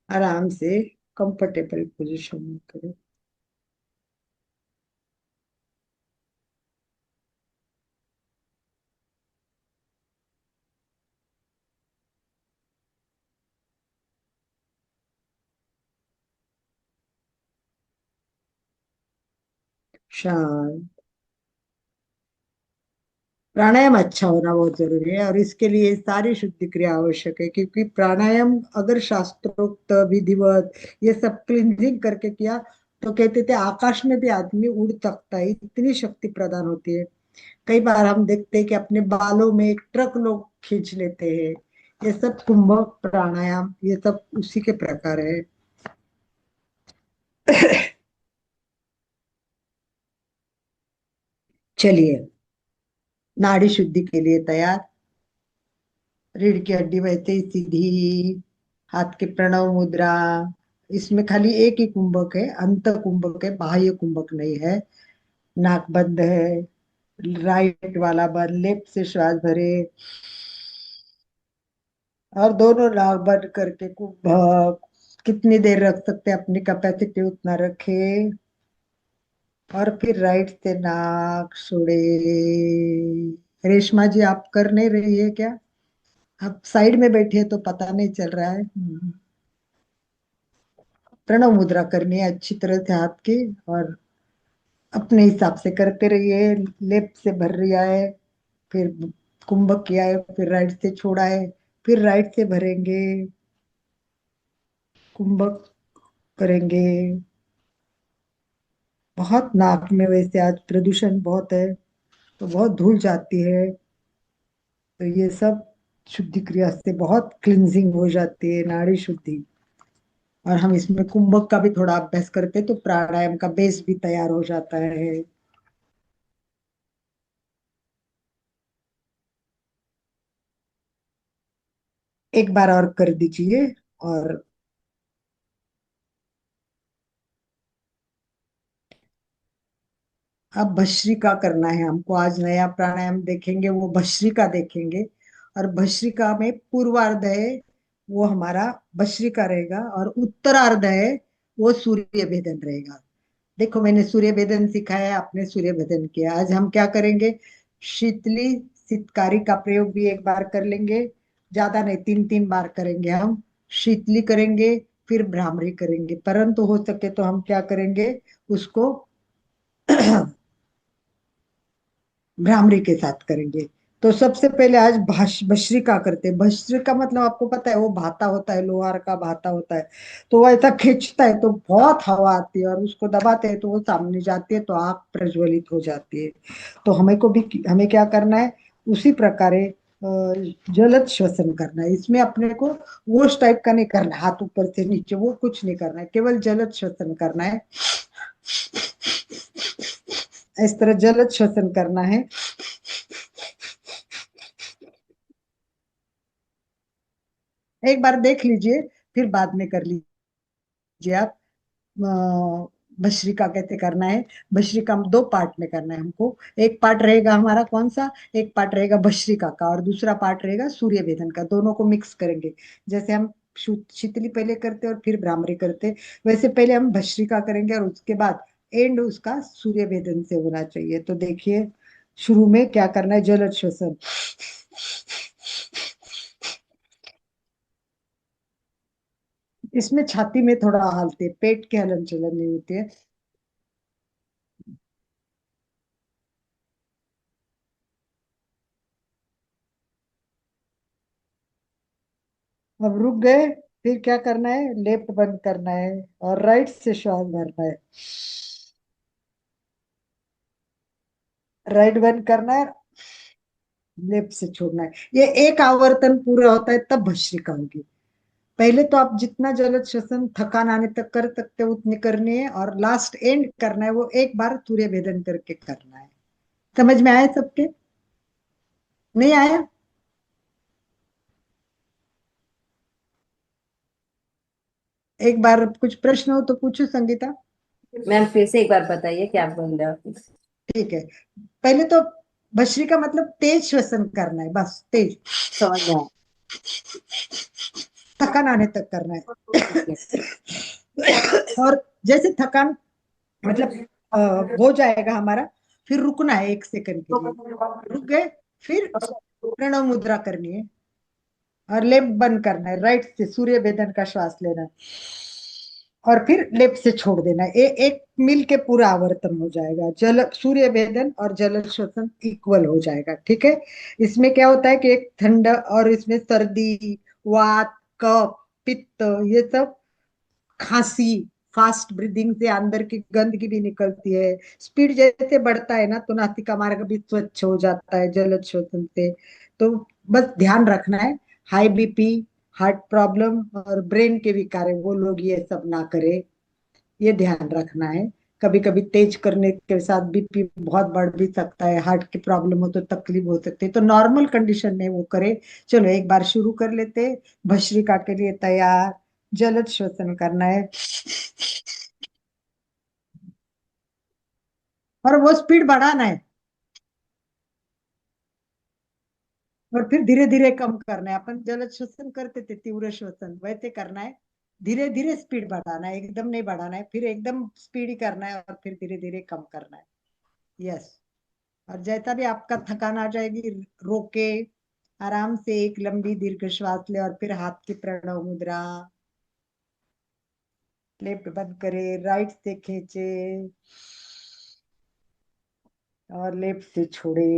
आराम से कंफर्टेबल पोजीशन में करें। शांत। प्राणायाम अच्छा होना बहुत जरूरी है, और इसके लिए सारी शुद्धि क्रिया आवश्यक है, क्योंकि प्राणायाम अगर शास्त्रोक्त विधिवत ये सब क्लींजिंग करके किया, तो कहते थे आकाश में भी आदमी उड़ सकता है, इतनी शक्ति प्रदान होती है। कई बार हम देखते हैं कि अपने बालों में एक ट्रक लोग खींच लेते हैं। ये सब कुंभक प्राणायाम, ये सब उसी के प्रकार है। चलिए, नाड़ी शुद्धि के लिए तैयार। रीढ़ की हड्डी वैसे ही सीधी, हाथ की प्रणव मुद्रा। इसमें खाली एक ही कुंभक है, अंत कुंभक है, बाह्य कुंभक नहीं है। नाक बंद है, राइट वाला बंद, लेफ्ट से श्वास भरे, और दोनों नाक बंद करके कुंभक कितनी देर रख सकते हैं, अपनी कैपेसिटी उतना रखे। और फिर राइट से नाक छोड़े। रेशमा जी, आप कर नहीं रही है क्या? आप साइड में बैठे हैं तो पता नहीं चल रहा है। प्रणव मुद्रा करनी है अच्छी तरह से हाथ की, और अपने हिसाब से करते रहिए। लेफ्ट से भर रिया है, फिर कुंभक किया है, फिर राइट से छोड़ा है, फिर राइट से भरेंगे, कुंभक करेंगे। बहुत नाक में वैसे आज प्रदूषण बहुत है, तो बहुत धूल जाती है, तो ये सब शुद्धि क्रिया से बहुत क्लिनजिंग हो जाती है, नाड़ी शुद्धि। और हम इसमें कुंभक का भी थोड़ा अभ्यास करते हैं, तो प्राणायाम का बेस भी तैयार हो जाता है। एक बार और कर दीजिए। और अब भस्त्रिका करना है हमको। आज नया प्राणायाम देखेंगे, वो भस्त्रिका देखेंगे। और भस्त्रिका में पूर्वार्ध है वो हमारा भस्त्रिका रहेगा, और उत्तरार्ध है वो सूर्य भेदन रहेगा। देखो, मैंने सूर्य भेदन सिखाया है, आपने सूर्य भेदन किया। आज हम क्या करेंगे, शीतली सितकारी का प्रयोग भी एक बार कर लेंगे, ज्यादा नहीं, 3 3 बार करेंगे हम। शीतली करेंगे, फिर भ्रामरी करेंगे, परंतु हो सके तो हम क्या करेंगे उसको भ्रामरी के साथ करेंगे। तो सबसे पहले आज भस्त्रिका करते हैं। भस्त्रिका मतलब आपको पता है, वो भाता होता है, लोहार का भाता होता है, तो वो ऐसा खींचता है तो बहुत हवा आती है, और उसको दबाते हैं तो वो सामने जाती है, तो आग प्रज्वलित हो जाती है। तो हमें क्या करना है, उसी प्रकार जलद श्वसन करना है। इसमें अपने को वो टाइप का नहीं करना है, हाथ ऊपर से नीचे वो कुछ नहीं करना है, केवल जलद श्वसन करना है। इस तरह जलद श्वसन करना है। एक बार देख लीजिए, फिर बाद में कर लीजिए आप। भस्त्रिका कैसे करना है। भस्त्रिका हम 2 पार्ट में करना है हमको। एक पार्ट रहेगा हमारा कौन सा, एक पार्ट रहेगा भस्त्रिका का, और दूसरा पार्ट रहेगा सूर्य भेदन का। दोनों को मिक्स करेंगे। जैसे हम शीतली पहले करते और फिर भ्रामरी करते, वैसे पहले हम भस्त्रिका करेंगे, और उसके बाद एंड उसका सूर्य भेदन से होना चाहिए। तो देखिए, शुरू में क्या करना है, जलद श्वसन। इसमें छाती में थोड़ा हालते, पेट के हलन चलन नहीं होती है। अब रुक गए, फिर क्या करना है, लेफ्ट बंद करना है, और राइट से श्वास भरना है। राइट बंद करना है, लेफ्ट से छोड़ना है। ये एक आवर्तन पूरा होता है तब भस्त्रिका होगी। पहले तो आप जितना जलद श्वसन थकान आने तक कर सकते हो उतनी करनी है, और लास्ट एंड करना है वो एक बार सूर्य भेदन करके करना है। समझ में आया सबके, नहीं आया? एक बार कुछ प्रश्न हो तो पूछो संगीता। मैम फिर से एक बार बताइए क्या बोल रहे हो। ठीक है, पहले तो भस्त्रिका मतलब तेज श्वसन करना है, बस तेज, समझ में थकान आने तक करना आया। है। और जैसे थकान मतलब हो जाएगा हमारा, फिर रुकना है 1 सेकंड के लिए। रुक गए, फिर प्रणव मुद्रा करनी है, और लेफ्ट बंद करना है, राइट से सूर्य भेदन का श्वास लेना है, और फिर लेफ्ट से छोड़ देना है। एक मिल के पूरा आवर्तन हो जाएगा। जल सूर्य भेदन और जल श्वसन इक्वल हो जाएगा, ठीक है। इसमें क्या होता है कि एक ठंडा, और इसमें सर्दी, वात, कफ, पित्त, ये सब, खांसी, फास्ट ब्रीदिंग से अंदर की गंदगी भी निकलती है। स्पीड जैसे बढ़ता है ना, तो नासिका मार्ग भी स्वच्छ हो जाता है जलद श्वसन से। तो बस ध्यान रखना है, हाई बीपी, हार्ट प्रॉब्लम और ब्रेन के विकार है, वो लोग ये सब ना करे, ये ध्यान रखना है। कभी कभी तेज करने के साथ बीपी बहुत बढ़ भी सकता है, हार्ट की प्रॉब्लम हो तो तकलीफ हो सकती है, तो नॉर्मल कंडीशन में वो करे। चलो एक बार शुरू कर लेते। भस्त्रिका के लिए तैयार, जलद श्वसन करना है, और वो स्पीड बढ़ाना है, और फिर धीरे धीरे कम करना है। अपन जलद श्वसन करते थे, तीव्र श्वसन वैसे करना है। धीरे धीरे स्पीड बढ़ाना है, एकदम नहीं बढ़ाना है, फिर एकदम स्पीड ही करना है, और फिर धीरे धीरे कम करना है। यस। और जैसा भी आपका थकान आ जाएगी, रोके, आराम से एक लंबी दीर्घ श्वास ले, और फिर हाथ की प्रणव मुद्रा। लेफ्ट बंद करे, राइट से खींचे और लेफ्ट से छोड़े।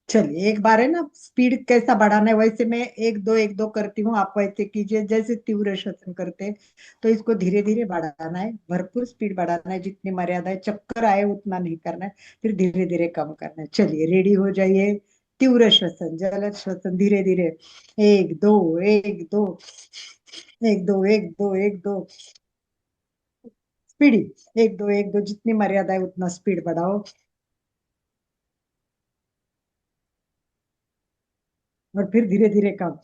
चलिए एक बार है ना, स्पीड कैसा बढ़ाना है वैसे मैं एक दो करती हूँ, आप वैसे कीजिए जैसे तीव्र श्वसन करते हैं। तो इसको धीरे धीरे बढ़ाना है, भरपूर स्पीड बढ़ाना है, जितनी मर्यादा है, चक्कर आए उतना नहीं करना है, फिर धीरे धीरे कम करना है। चलिए रेडी हो जाइए। तीव्र श्वसन, जलद श्वसन, धीरे धीरे। एक दो, एक दो, एक दो, एक दो, एक दो, स्पीडी। एक दो, एक दो, जितनी मर्यादा है उतना स्पीड बढ़ाओ और फिर धीरे धीरे कम।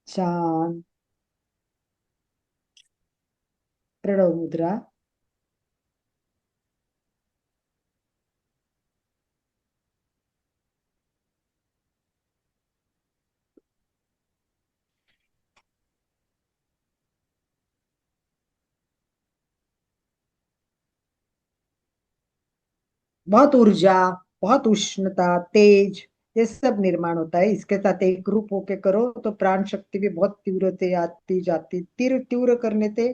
शांत, प्रणव मुद्रा। बहुत ऊर्जा, बहुत उष्णता, तेज, ये सब निर्माण होता है। इसके साथ एक ग्रुप होके करो तो प्राण शक्ति भी बहुत तीव्र से आती जाती, तीव्र तीव्र करने से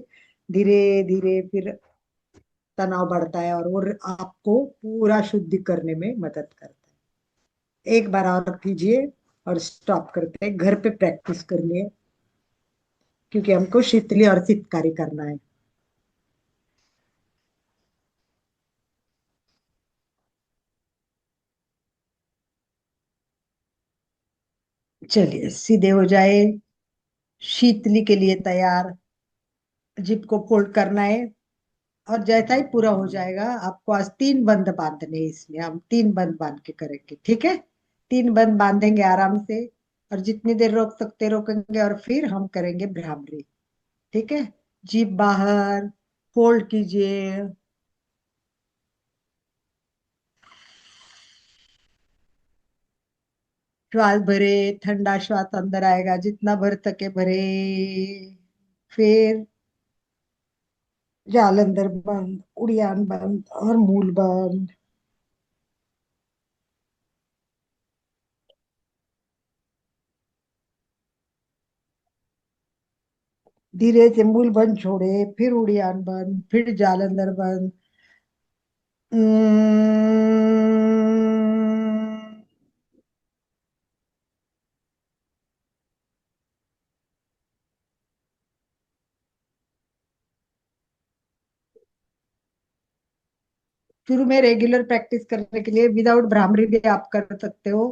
धीरे धीरे फिर तनाव बढ़ता है और आपको पूरा शुद्धि करने में मदद करता है। एक बार और कीजिए और स्टॉप करते हैं, घर पे प्रैक्टिस करिए क्योंकि हमको शीतली और शीतकारी करना है। चलिए सीधे हो जाए, शीतली के लिए तैयार। जिप को फोल्ड करना है और जैसा ही पूरा हो जाएगा आपको आज 3 बंद बांधने हैं। इसमें हम 3 बंद बांध के करेंगे, ठीक है? 3 बंद बांधेंगे आराम से और जितनी देर रोक सकते रोकेंगे और फिर हम करेंगे भ्रामरी, ठीक है? जीभ बाहर, फोल्ड कीजिए, श्वास भरे, ठंडा श्वास अंदर आएगा, जितना भर सके भरे, फिर जालंधर बंद, उड़ियान बंद और मूल बंद। धीरे से मूल बंद छोड़े, फिर उड़ियान बंद, फिर जालंधर बंद। शुरू में रेगुलर प्रैक्टिस करने के लिए विदाउट भ्रामरी भी आप कर सकते हो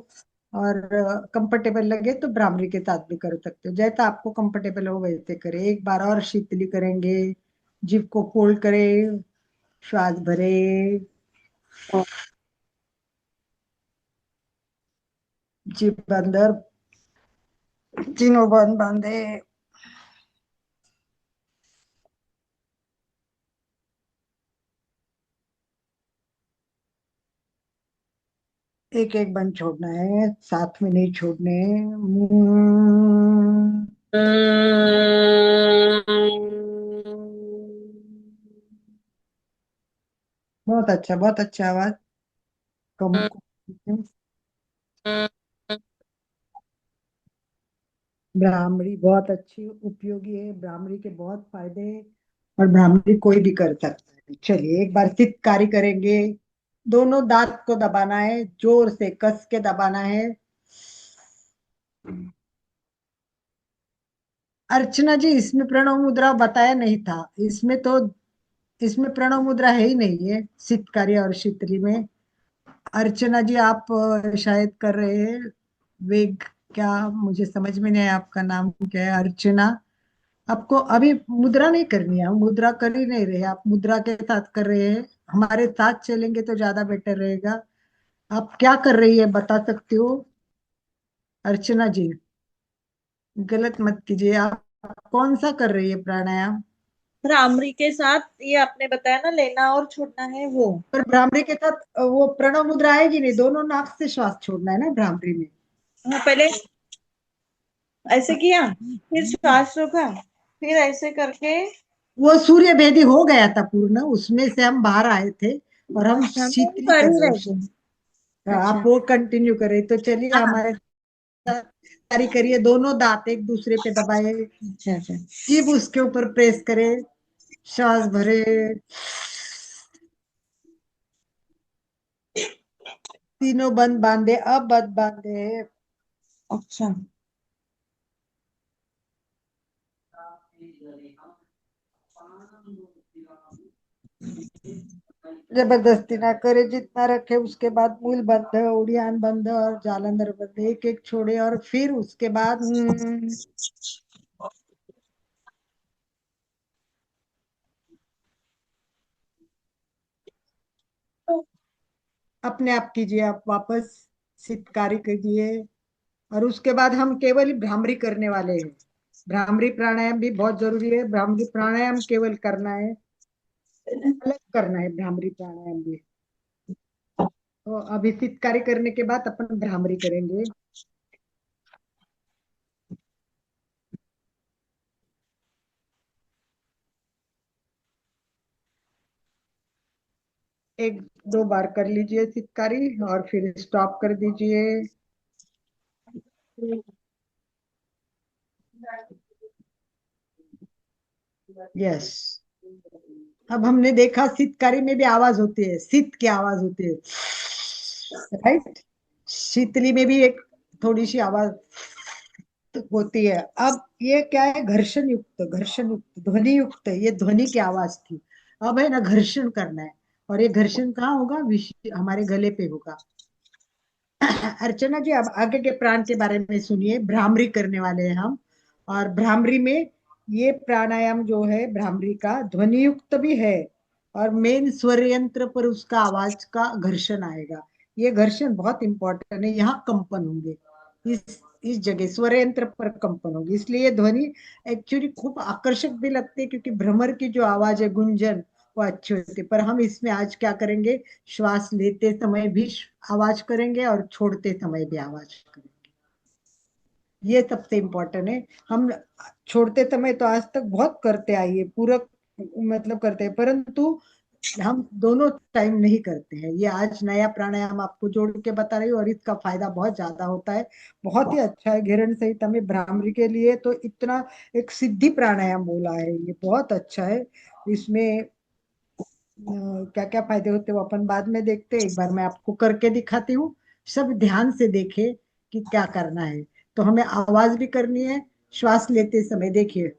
और कंफर्टेबल लगे तो भ्रामरी के साथ भी कर सकते हो, जैसा आपको कंफर्टेबल हो वैसे करें। एक बार और शीतली करेंगे। जिभ को फोल्ड करें, श्वास भरे, जिभ अंदर, तीनों बंद बांधे। एक एक बंद छोड़ना है, साथ में नहीं छोड़ने। बहुत अच्छा आवाज। कम। भ्रामरी बहुत अच्छी उपयोगी है, भ्रामरी के बहुत फायदे हैं और भ्रामरी कोई भी कर सकता है। चलिए एक बार चित्तकारी करेंगे। दोनों दांत को दबाना है, जोर से कस के दबाना है। अर्चना जी, इसमें प्रणव मुद्रा बताया नहीं था। इसमें तो, इसमें प्रणव मुद्रा है ही नहीं है चित्तकारी और शीतली में। अर्चना जी आप शायद कर रहे हैं वेग, क्या मुझे समझ में नहीं आया आपका नाम क्या है? अर्चना, आपको अभी मुद्रा नहीं करनी है, हम मुद्रा कर ही नहीं रहे, आप मुद्रा के साथ कर रहे हैं। हमारे साथ चलेंगे तो ज्यादा बेटर रहेगा। आप क्या कर रही है बता सकती हो अर्चना जी? गलत मत कीजिए आप। कौन सा कर रही है प्राणायाम? भ्रामरी के साथ, ये आपने बताया ना लेना और छोड़ना है वो। पर भ्रामरी के साथ वो प्रणव मुद्रा आएगी नहीं, दोनों नाक से श्वास छोड़ना है ना भ्रामरी में। हाँ, पहले ऐसे किया, फिर श्वास रोका, फिर ऐसे करके। वो सूर्य भेदी हो गया था पूर्ण, उसमें से हम बाहर आए थे और हम अच्छा, मैं शीतली पढ़ कर ही रहे रही हैं। थी। आप अच्छा। वो कंटिन्यू करें तो चलिए, हाँ। हमारे साथ तैयारी करिए, दोनों दांत एक दूसरे पे दबाए, अच्छा अच्छा। जीभ उसके ऊपर प्रेस करे, श्वास भरे, तीनों बंद बांधे, अब बंद बांधे। अच्छा। जबरदस्ती ना करे, जितना रखे उसके बाद मूल बंद, उड़ियान बंद और जालंधर बंद, एक एक छोड़े और फिर उसके बाद अपने आप कीजिए, आप वापस सितकारी कीजिए। और उसके बाद हम केवल ही भ्रामरी करने वाले हैं। भ्रामरी प्राणायाम भी बहुत जरूरी है, भ्रामरी प्राणायाम केवल करना है, अलग करना है भ्रामरी प्राणायाम भी। तो अभी सितकारी करने के बाद अपन भ्रामरी करेंगे। एक दो बार कर लीजिए सितकारी और फिर स्टॉप कर दीजिए। यस। अब हमने देखा शीतकारी में भी आवाज होती है, शीत की आवाज होती है, राइट। शीतली में भी एक थोड़ी सी आवाज होती है। अब ये क्या है, घर्षण युक्त, ध्वनि युक्त है, ये ध्वनि की आवाज थी। अब है ना घर्षण करना है, और ये घर्षण कहाँ होगा, हमारे गले पे होगा। अर्चना जी, अब आगे के प्राण के बारे में सुनिए, भ्रामरी करने वाले हैं हम। और भ्रामरी में ये प्राणायाम जो है भ्रामरी का, ध्वनि युक्त भी है, और मेन स्वर यंत्र पर उसका आवाज का घर्षण आएगा। ये घर्षण बहुत इंपॉर्टेंट है, यहाँ कंपन होंगे, इस जगह स्वर यंत्र पर कंपन होगी, इसलिए ये ध्वनि एक्चुअली खूब आकर्षक भी लगती है, क्योंकि भ्रमर की जो आवाज है, गुंजन, वो अच्छी होती है। पर हम इसमें आज क्या करेंगे, श्वास लेते समय भी आवाज करेंगे और छोड़ते समय भी आवाज करेंगे, ये सबसे इम्पोर्टेंट है। हम छोड़ते समय तो आज तक बहुत करते आइए, पूरक मतलब करते हैं, परंतु हम दोनों टाइम नहीं करते हैं। ये आज नया प्राणायाम आपको जोड़ के बता रही हूँ, और इसका फायदा बहुत ज्यादा होता है, बहुत ही अच्छा है। घेरण सहित हमें भ्रामरी के लिए तो इतना एक सिद्धि प्राणायाम बोला है, ये बहुत अच्छा है। इसमें क्या क्या फायदे होते हैं वो अपन बाद में देखते हैं, एक बार मैं आपको करके दिखाती हूँ। सब ध्यान से देखे कि क्या करना है। तो हमें आवाज भी करनी है, श्वास लेते समय देखिए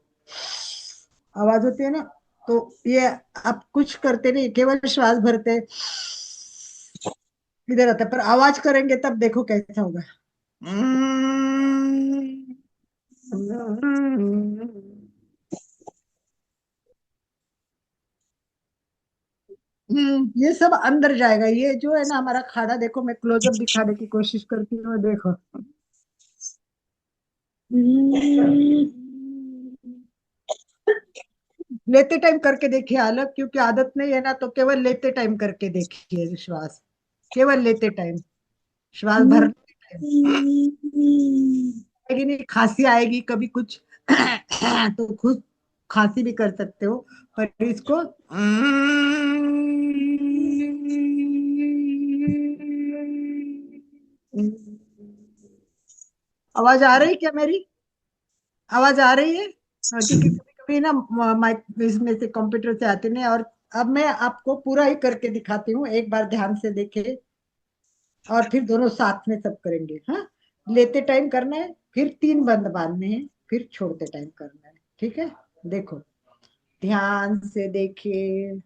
आवाज होती है ना, तो ये आप कुछ करते नहीं, केवल श्वास भरते इधर आता है, पर आवाज करेंगे तब देखो कैसा होगा। ये सब अंदर जाएगा, ये जो है ना हमारा खाड़ा, देखो मैं क्लोजअप दिखाने की कोशिश करती हूँ, देखो। लेते टाइम करके देखिए अलग, क्योंकि आदत नहीं है ना, तो केवल लेते टाइम करके देखिए श्वास, केवल लेते टाइम श्वास भरने टाइम आएगी नहीं, खांसी आएगी कभी कुछ तो खुद खांसी भी कर सकते हो, पर इसको आवाज आ रही क्या मेरी, आवाज आ रही है? हाँ, क्योंकि कभी कभी ना माइक इसमें से कंप्यूटर से आते नहीं। और अब मैं आपको पूरा ही करके दिखाती हूँ, एक बार ध्यान से देखे, और फिर दोनों साथ में सब करेंगे। हाँ, लेते टाइम करना है, फिर तीन बंद बांधने हैं, फिर छोड़ते टाइम करना है, ठीक है। देखो, ध्यान से देखिए।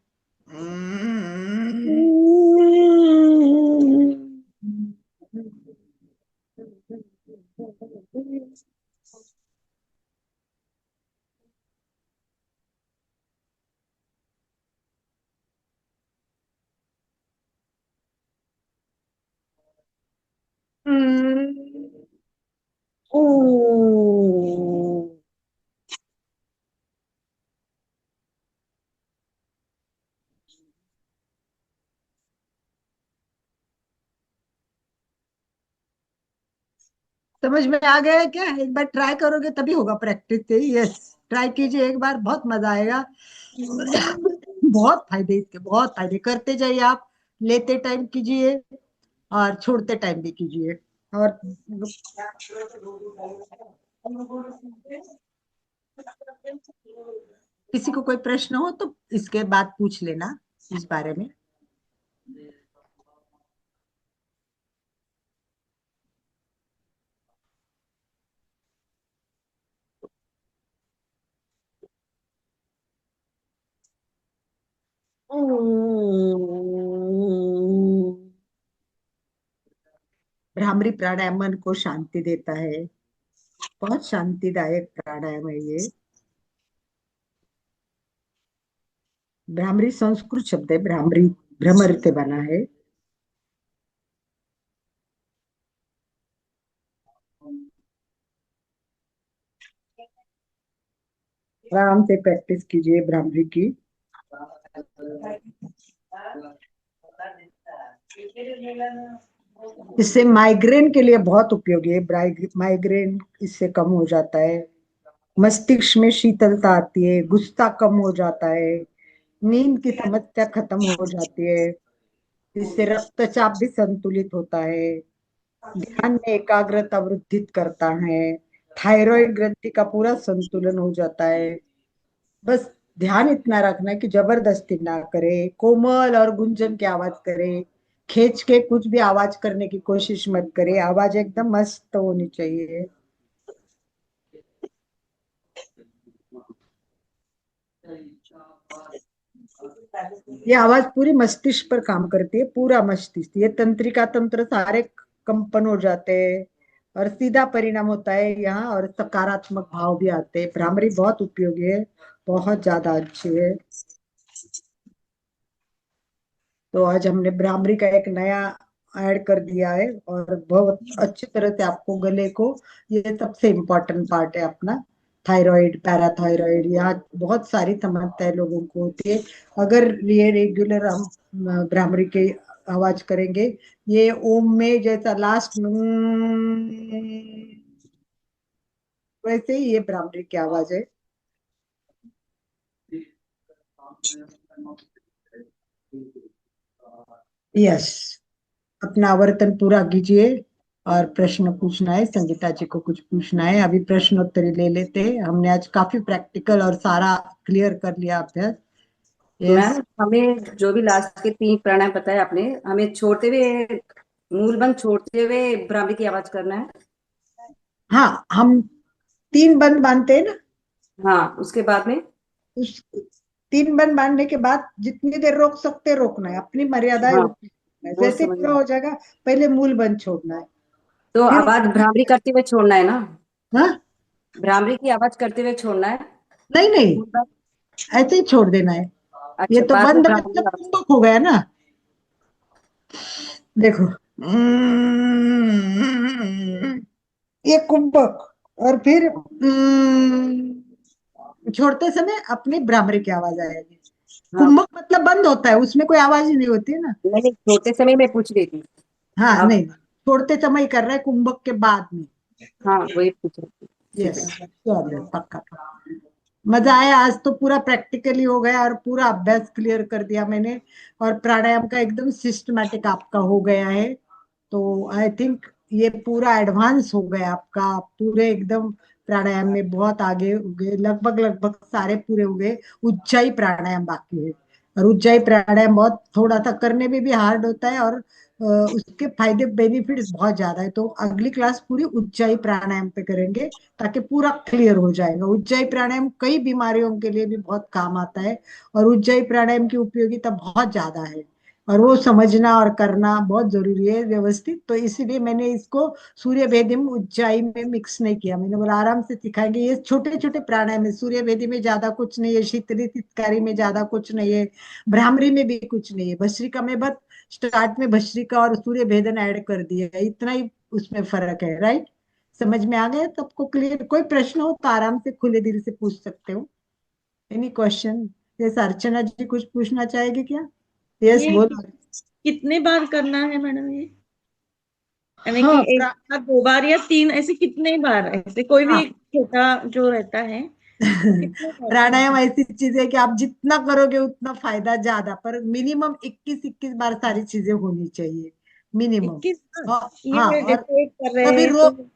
समझ में आ गया है क्या? एक बार ट्राई करोगे तभी होगा प्रैक्टिस से। यस, ट्राई कीजिए एक बार, बहुत मजा आएगा। बहुत फायदे इसके, बहुत फायदे। करते जाइए आप, लेते टाइम कीजिए और छोड़ते टाइम भी कीजिए। और किसी को कोई प्रश्न हो तो इसके बाद पूछ लेना इस बारे में। भ्रामरी प्राणायाम मन को शांति देता है, बहुत शांतिदायक प्राणायाम है ये। भ्रामरी संस्कृत शब्द है, भ्रामरी भ्रमर से बना है। आराम से प्रैक्टिस कीजिए भ्रामरी की। इससे माइग्रेन के लिए बहुत उपयोगी है। माइग्रेन इससे कम हो जाता है, मस्तिष्क में शीतलता आती है, गुस्सा कम हो जाता है, नींद की समस्या खत्म हो जाती है। इससे रक्तचाप भी संतुलित होता है, ध्यान में एकाग्रता वृद्धित करता है, थायराइड ग्रंथि का पूरा संतुलन हो जाता है। बस ध्यान इतना रखना है कि जबरदस्ती ना करे, कोमल और गुंजन की आवाज करे, खींच के कुछ भी आवाज करने की कोशिश मत करे। आवाज एकदम मस्त होनी चाहिए। ये आवाज पूरी मस्तिष्क पर काम करती है, पूरा मस्तिष्क, ये तंत्रिका तंत्र सारे कंपन हो जाते हैं और सीधा परिणाम होता है यहाँ, और सकारात्मक भाव भी आते हैं। भ्रामरी बहुत उपयोगी है, बहुत ज्यादा अच्छी है। तो आज हमने भ्रामरी का एक नया ऐड कर दिया है, और बहुत अच्छी तरह से आपको गले को, ये सबसे इम्पोर्टेंट पार्ट है अपना, थायराइड, पैराथायराइड, यहाँ बहुत सारी समस्याएं लोगों को होती है। अगर ये रेगुलर हम भ्रामरी की आवाज करेंगे, ये ओम में जैसा लास्ट में वैसे ही ये भ्रामरी की आवाज है। यस, अपना आवर्तन पूरा कीजिए। और प्रश्न पूछना है, संगीता जी को कुछ पूछना है, अभी प्रश्नोत्तरी ले लेते हैं। हमने आज काफी प्रैक्टिकल और सारा क्लियर कर लिया अभ्यास। यस। मैम हमें जो भी लास्ट के 3 प्राणायाम बताए आपने, हमें छोड़ते हुए, मूल बंद छोड़ते हुए भ्रामरी की आवाज करना है। हाँ, हम 3 बंद बांधते हैं ना, हाँ, उसके बाद में उस 3 बंद बांधने के बाद जितनी देर रोक सकते हैं रोकना है, अपनी मर्यादा है हाँ, उतनी रोकना है। वो जैसे ही समझ पूरा में। हो जाएगा, पहले मूल बंद छोड़ना है, तो फिर आवाज भ्रामरी करते हुए छोड़ना है ना? हाँ, भ्रामरी की आवाज करते हुए छोड़ना है। नहीं नहीं, मूल बंद। ऐसे ही छोड़ देना है। ये अच्छा, तो बाद में बंद भ्रामरी मतलब की आवाज। कुंभक हो गया ना। देखो, ये कुंभक, और फिर छोड़ते समय अपनी भ्रामरी की आवाज आएगी। हाँ, कुंभक मतलब बंद होता है, उसमें कोई आवाज ही नहीं होती है ना। मैंने छोटे समय में पूछ रही थी। हाँ अब नहीं, छोड़ते समय ही कर रहा है, कुंभक के बाद में। हाँ, वही पूछ रही थी। ठीक यस, है। श्योर, पक्का पक्का। मजा आया, आज तो पूरा प्रैक्टिकली हो गया और पूरा अभ्यास क्लियर कर दिया मैंने, और प्राणायाम का एकदम सिस्टमैटिक आपका हो गया है। तो आई थिंक ये पूरा एडवांस हो गया आपका, आप पूरे एकदम प्राणायाम में बहुत आगे हो गए, लगभग लगभग सारे पूरे हो गए। उज्जाई प्राणायाम बाकी है, और उज्जाई प्राणायाम बहुत थोड़ा सा करने में भी हार्ड होता है, और उसके फायदे बेनिफिट्स बहुत ज्यादा है। तो अगली क्लास पूरी उज्जाई प्राणायाम पे करेंगे, ताकि पूरा क्लियर हो जाएगा। उज्जाई प्राणायाम कई बीमारियों के लिए भी बहुत काम आता है, और उज्जाई प्राणायाम की उपयोगिता बहुत ज्यादा है, और वो समझना और करना बहुत जरूरी है व्यवस्थित। तो इसीलिए मैंने इसको सूर्य भेदिम उज्जाई में मिक्स नहीं किया। मैंने बोला आराम से सिखाएंगे, ये छोटे छोटे प्राणायाम है, सूर्य भेदी में ज्यादा कुछ नहीं है, शीतली तितकारी में ज्यादा कुछ नहीं है, भ्रामरी में भी कुछ नहीं है, भस्त्रिका में बस स्टार्ट में भस्त्रिका और सूर्य भेदन ऐड कर दिया है, इतना ही उसमें फर्क है। राइट? समझ में आ गया सबको? क्लियर? कोई प्रश्न हो तो आराम से खुले दिल से पूछ सकते हो। Any question? जैसे अर्चना जी कुछ पूछना चाहेगी क्या? यस, ये बोलो। कितने बार करना है मैडम ये? यानी हाँ कि एक बार, दो बार या तीन, ऐसे कितने बार, ऐसे कोई भी हाँ एक छोटा जो रहता है वो कितने बार प्राणायाम करना ऐसी चीज है कि आप जितना करोगे उतना फायदा ज्यादा, पर मिनिमम 21 बार सारी चीजें होनी चाहिए, है? मिनिमम। 21 बार? हाँ हाँ, ये और जैसे एक कर रहे सभी हैं रो तो।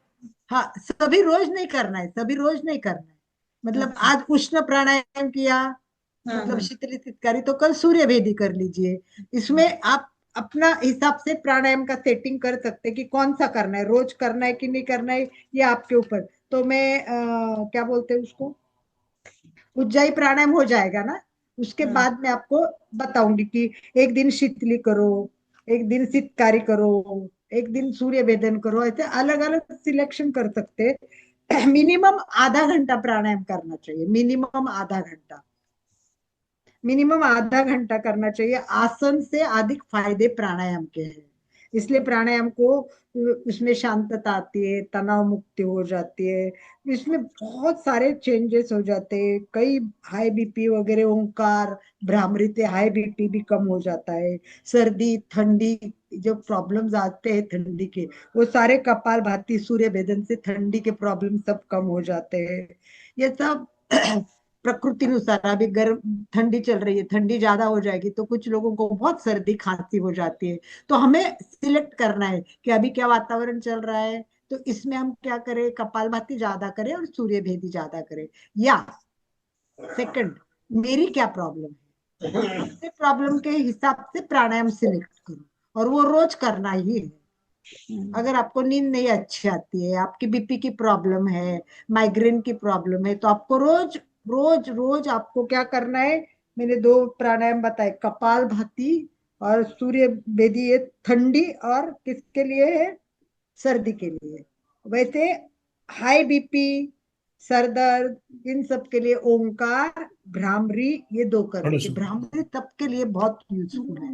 हाँ, सभी रोज नहीं करना है, सभी रोज नहीं करना है। मतलब अच्छा। आज उष्ण प्राणायाम किया, हाँ मतलब हाँ। शीतली चित्कारी, तो कल सूर्य भेदी कर लीजिए। इसमें आप अपना हिसाब से प्राणायाम का सेटिंग कर सकते हैं कि कौन सा करना है, रोज करना है कि नहीं करना है, ये आपके ऊपर। तो मैं क्या बोलते हैं उसको, उज्जाई प्राणायाम हो जाएगा ना, उसके हाँ। बाद मैं आपको बताऊंगी कि एक दिन शीतली करो, एक दिन शीतकारी करो, एक दिन सूर्य भेदन करो, ऐसे अलग अलग सिलेक्शन कर सकते हैं। मिनिमम आधा घंटा प्राणायाम करना चाहिए, मिनिमम आधा घंटा, मिनिमम आधा घंटा करना चाहिए। आसन से अधिक फायदे प्राणायाम के हैं, इसलिए प्राणायाम को उसमें शांतता आती है, तनाव मुक्ति हो जाती है, इसमें बहुत सारे चेंजेस हो जाते हैं। कई हाई बीपी वगैरह, ओंकार भ्रामरी से हाई बीपी भी कम हो जाता है। सर्दी ठंडी जो प्रॉब्लम्स आते हैं ठंडी के, वो सारे कपाल भाती सूर्य भेदन से ठंडी के प्रॉब्लम सब कम हो जाते हैं। ये सब प्रकृति अनुसार, अभी गर्म ठंडी चल रही है, ठंडी ज्यादा हो जाएगी तो कुछ लोगों को बहुत सर्दी खांसी हो जाती है। तो हमें सिलेक्ट करना है कि अभी क्या वातावरण चल रहा है, तो इसमें हम क्या करें, कपालभाति ज्यादा करें और सूर्य भेदी ज्यादा करें। या सेकंड, मेरी क्या प्रॉब्लम है, उससे प्रॉब्लम के हिसाब से प्राणायाम सिलेक्ट करो, और वो रोज करना ही है। अगर आपको नींद नहीं अच्छी आती है, आपकी बीपी की प्रॉब्लम है, माइग्रेन की प्रॉब्लम है, तो आपको रोज रोज रोज आपको क्या करना है, मैंने दो प्राणायाम बताए, कपाल भाती और सूर्य बेदी, ये ठंडी और किसके लिए है, सर्दी के लिए। वैसे हाई बीपी, सर दर्द, इन सब के लिए ओंकार भ्रामरी, ये दो कर थोड़े लीजिए। से भ्रामरी सबके लिए बहुत यूजफुल है,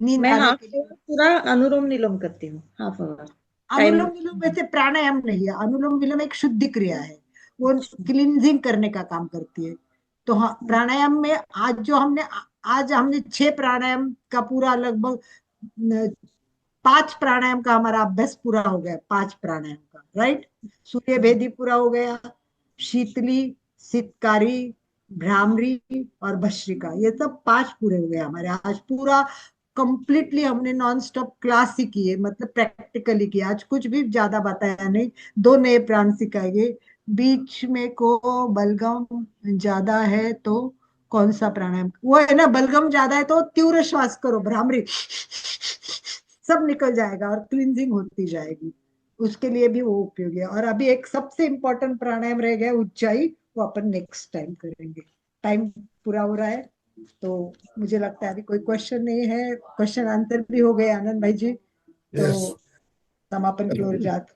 नींद मैं आने हाफ के लिए। पूरा अनुलोम विलोम करती हूँ, हाफ आवर टाइम। अनुलोम विलोम वैसे प्राणायाम नहीं है, अनुलोम विलोम एक शुद्धि क्रिया है, वो क्लींजिंग करने का काम करती है। तो हाँ, प्राणायाम में आज हमने 6 प्राणायाम का पूरा लगभग 5 प्राणायाम का हमारा अभ्यास पूरा हो गया, 5 प्राणायाम का, राइट। सूर्य भेदी पूरा हो गया, शीतली, शीतकारी, भ्रामरी और भस्त्रिका, ये सब 5 पूरे हो गए हमारे आज पूरा। कंप्लीटली हमने नॉन स्टॉप क्लास ही की है, मतलब प्रैक्टिकली किया, आज कुछ भी ज्यादा बताया नहीं। 2 नए प्राण सिखाएंगे। बीच में को बलगम ज्यादा है तो कौन सा प्राणायाम, वो है ना, बलगम ज्यादा है तो तीव्र श्वास करो, भ्रामरी, सब निकल जाएगा और क्लींजिंग होती जाएगी। उसके लिए भी वो उपयोगी है। और अभी एक सबसे इंपॉर्टेंट प्राणायाम रह गया, उज्जाई, वो अपन नेक्स्ट टाइम करेंगे। टाइम पूरा हो रहा है, तो मुझे लगता है अभी कोई क्वेश्चन नहीं है, क्वेश्चन आंसर भी हो गए आनंद भाई जी, तो यस। समापन की ओर जाते।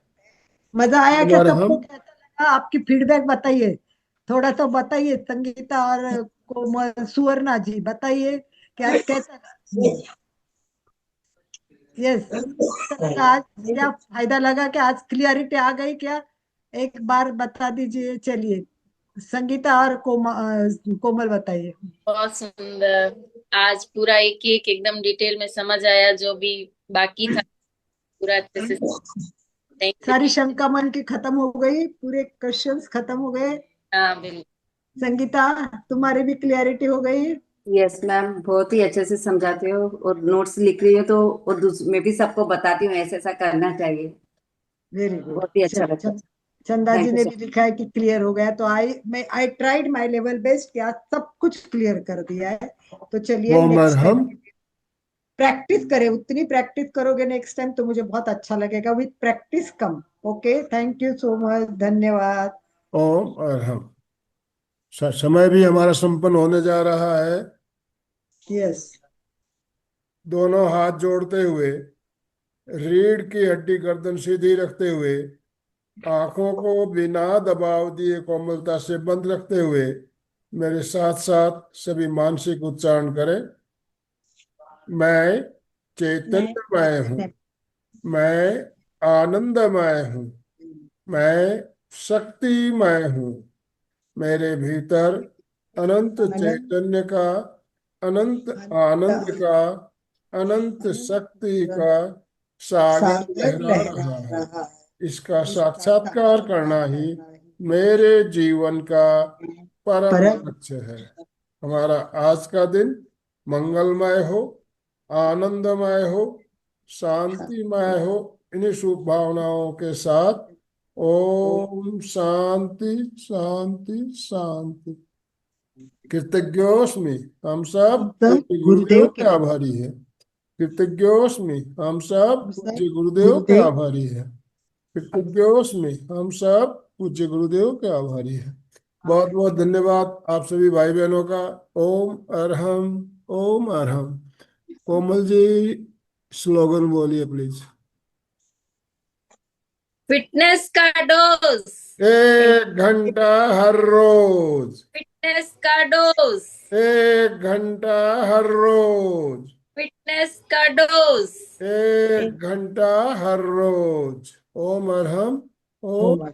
मजा आया क्या हमारे सबको, हम कैसा लगा, आपकी फीडबैक बताइए, थोड़ा सा बताइए, संगीता और कोमल, सुवर्णा जी बताइए क्या कैसा। यस, आज क्या फायदा लगा, क्या आज क्लियरिटी आ गई क्या, एक बार बता दीजिए। चलिए, संगीता और कोमल बताइए। बहुत सुंदर। आज पूरा एक एक एकदम डिटेल में समझ आया, जो भी बाकी था पूरा अच्छे से। थैंक सारी यू। शंका मन की खत्म हो गई, पूरे क्वेश्चंस खत्म हो गए। हाँ बिल्कुल। संगीता, तुम्हारी भी क्लियरिटी हो गई। यस मैम, बहुत ही अच्छे से समझाते हो, और नोट्स लिख रही हो तो और मैं भी सबको बताती हूँ ऐसा ऐसा करना चाहिए। Very good. बहुत ही अच्छा चलो, लगता है। चंदा जी थैंक यू ने सर। भी लिखा है कि क्लियर हो गया, तो I tried my level best, क्या सब कुछ क्लियर कर दिया है। तो चलिए कोमल नेक्स्ट टाइम हम प्रैक्टिस करें, उतनी प्रैक्टिस करोगे नेक्स्ट टाइम तो मुझे बहुत अच्छा लगेगा, with practice come. Okay, thank you so much, धन्यवाद। ओम और हम समय भी हमारा संपन्न होने जा रहा है। यस। दोनों हाथ जोड़ते हुए, रीढ़ की हड्डी गर्दन सीधी रखते हुए, आंखों को बिना दबाव दिए कोमलता से बंद रखते हुए, मेरे साथ साथ सभी मानसिक उच्चारण करें। मैं मैं चैतन्यमय हूँ, मैं आनंदमय हूँ, मैं शक्तिमय हूँ। मेरे भीतर अनंत अनंत चैतन्य का, अनंत आनंद का, अनंत शक्ति का, सागर सागर लहरा लहरा रहा है। रहा है। इसका साक्षात्कार करना ही मेरे जीवन का परम परम लक्ष्य है। हमारा आज का दिन मंगलमय हो, आनंदमय हो, शांतिमय हो। इन्हीं शुभ भावनाओं के साथ ओम शांति शांति शांति। कृतज्ञोस्मि, हम सब सब पूज्य गुरुदेव गुरुदेव के के आभारी है। कृतज्ञोस्मि, हम सब हम सब पूज्य गुरुदेव के गुरुदेव आभारी है। कृतज्ञोस्मि, हम सब पूज्य गुरुदेव के आभारी है। बहुत बहुत धन्यवाद आप सभी भाई बहनों का। ओम अरहम, ओम अरहम। कोमल जी स्लोगन बोलिए प्लीज। फिटनेस का डोज, 1 घंटा हर रोज, फिटनेस का डोज, 1 घंटा हर रोज, फिटनेस का डोज। 1 घंटा हर रोज। ओम अरहम, ओम ओम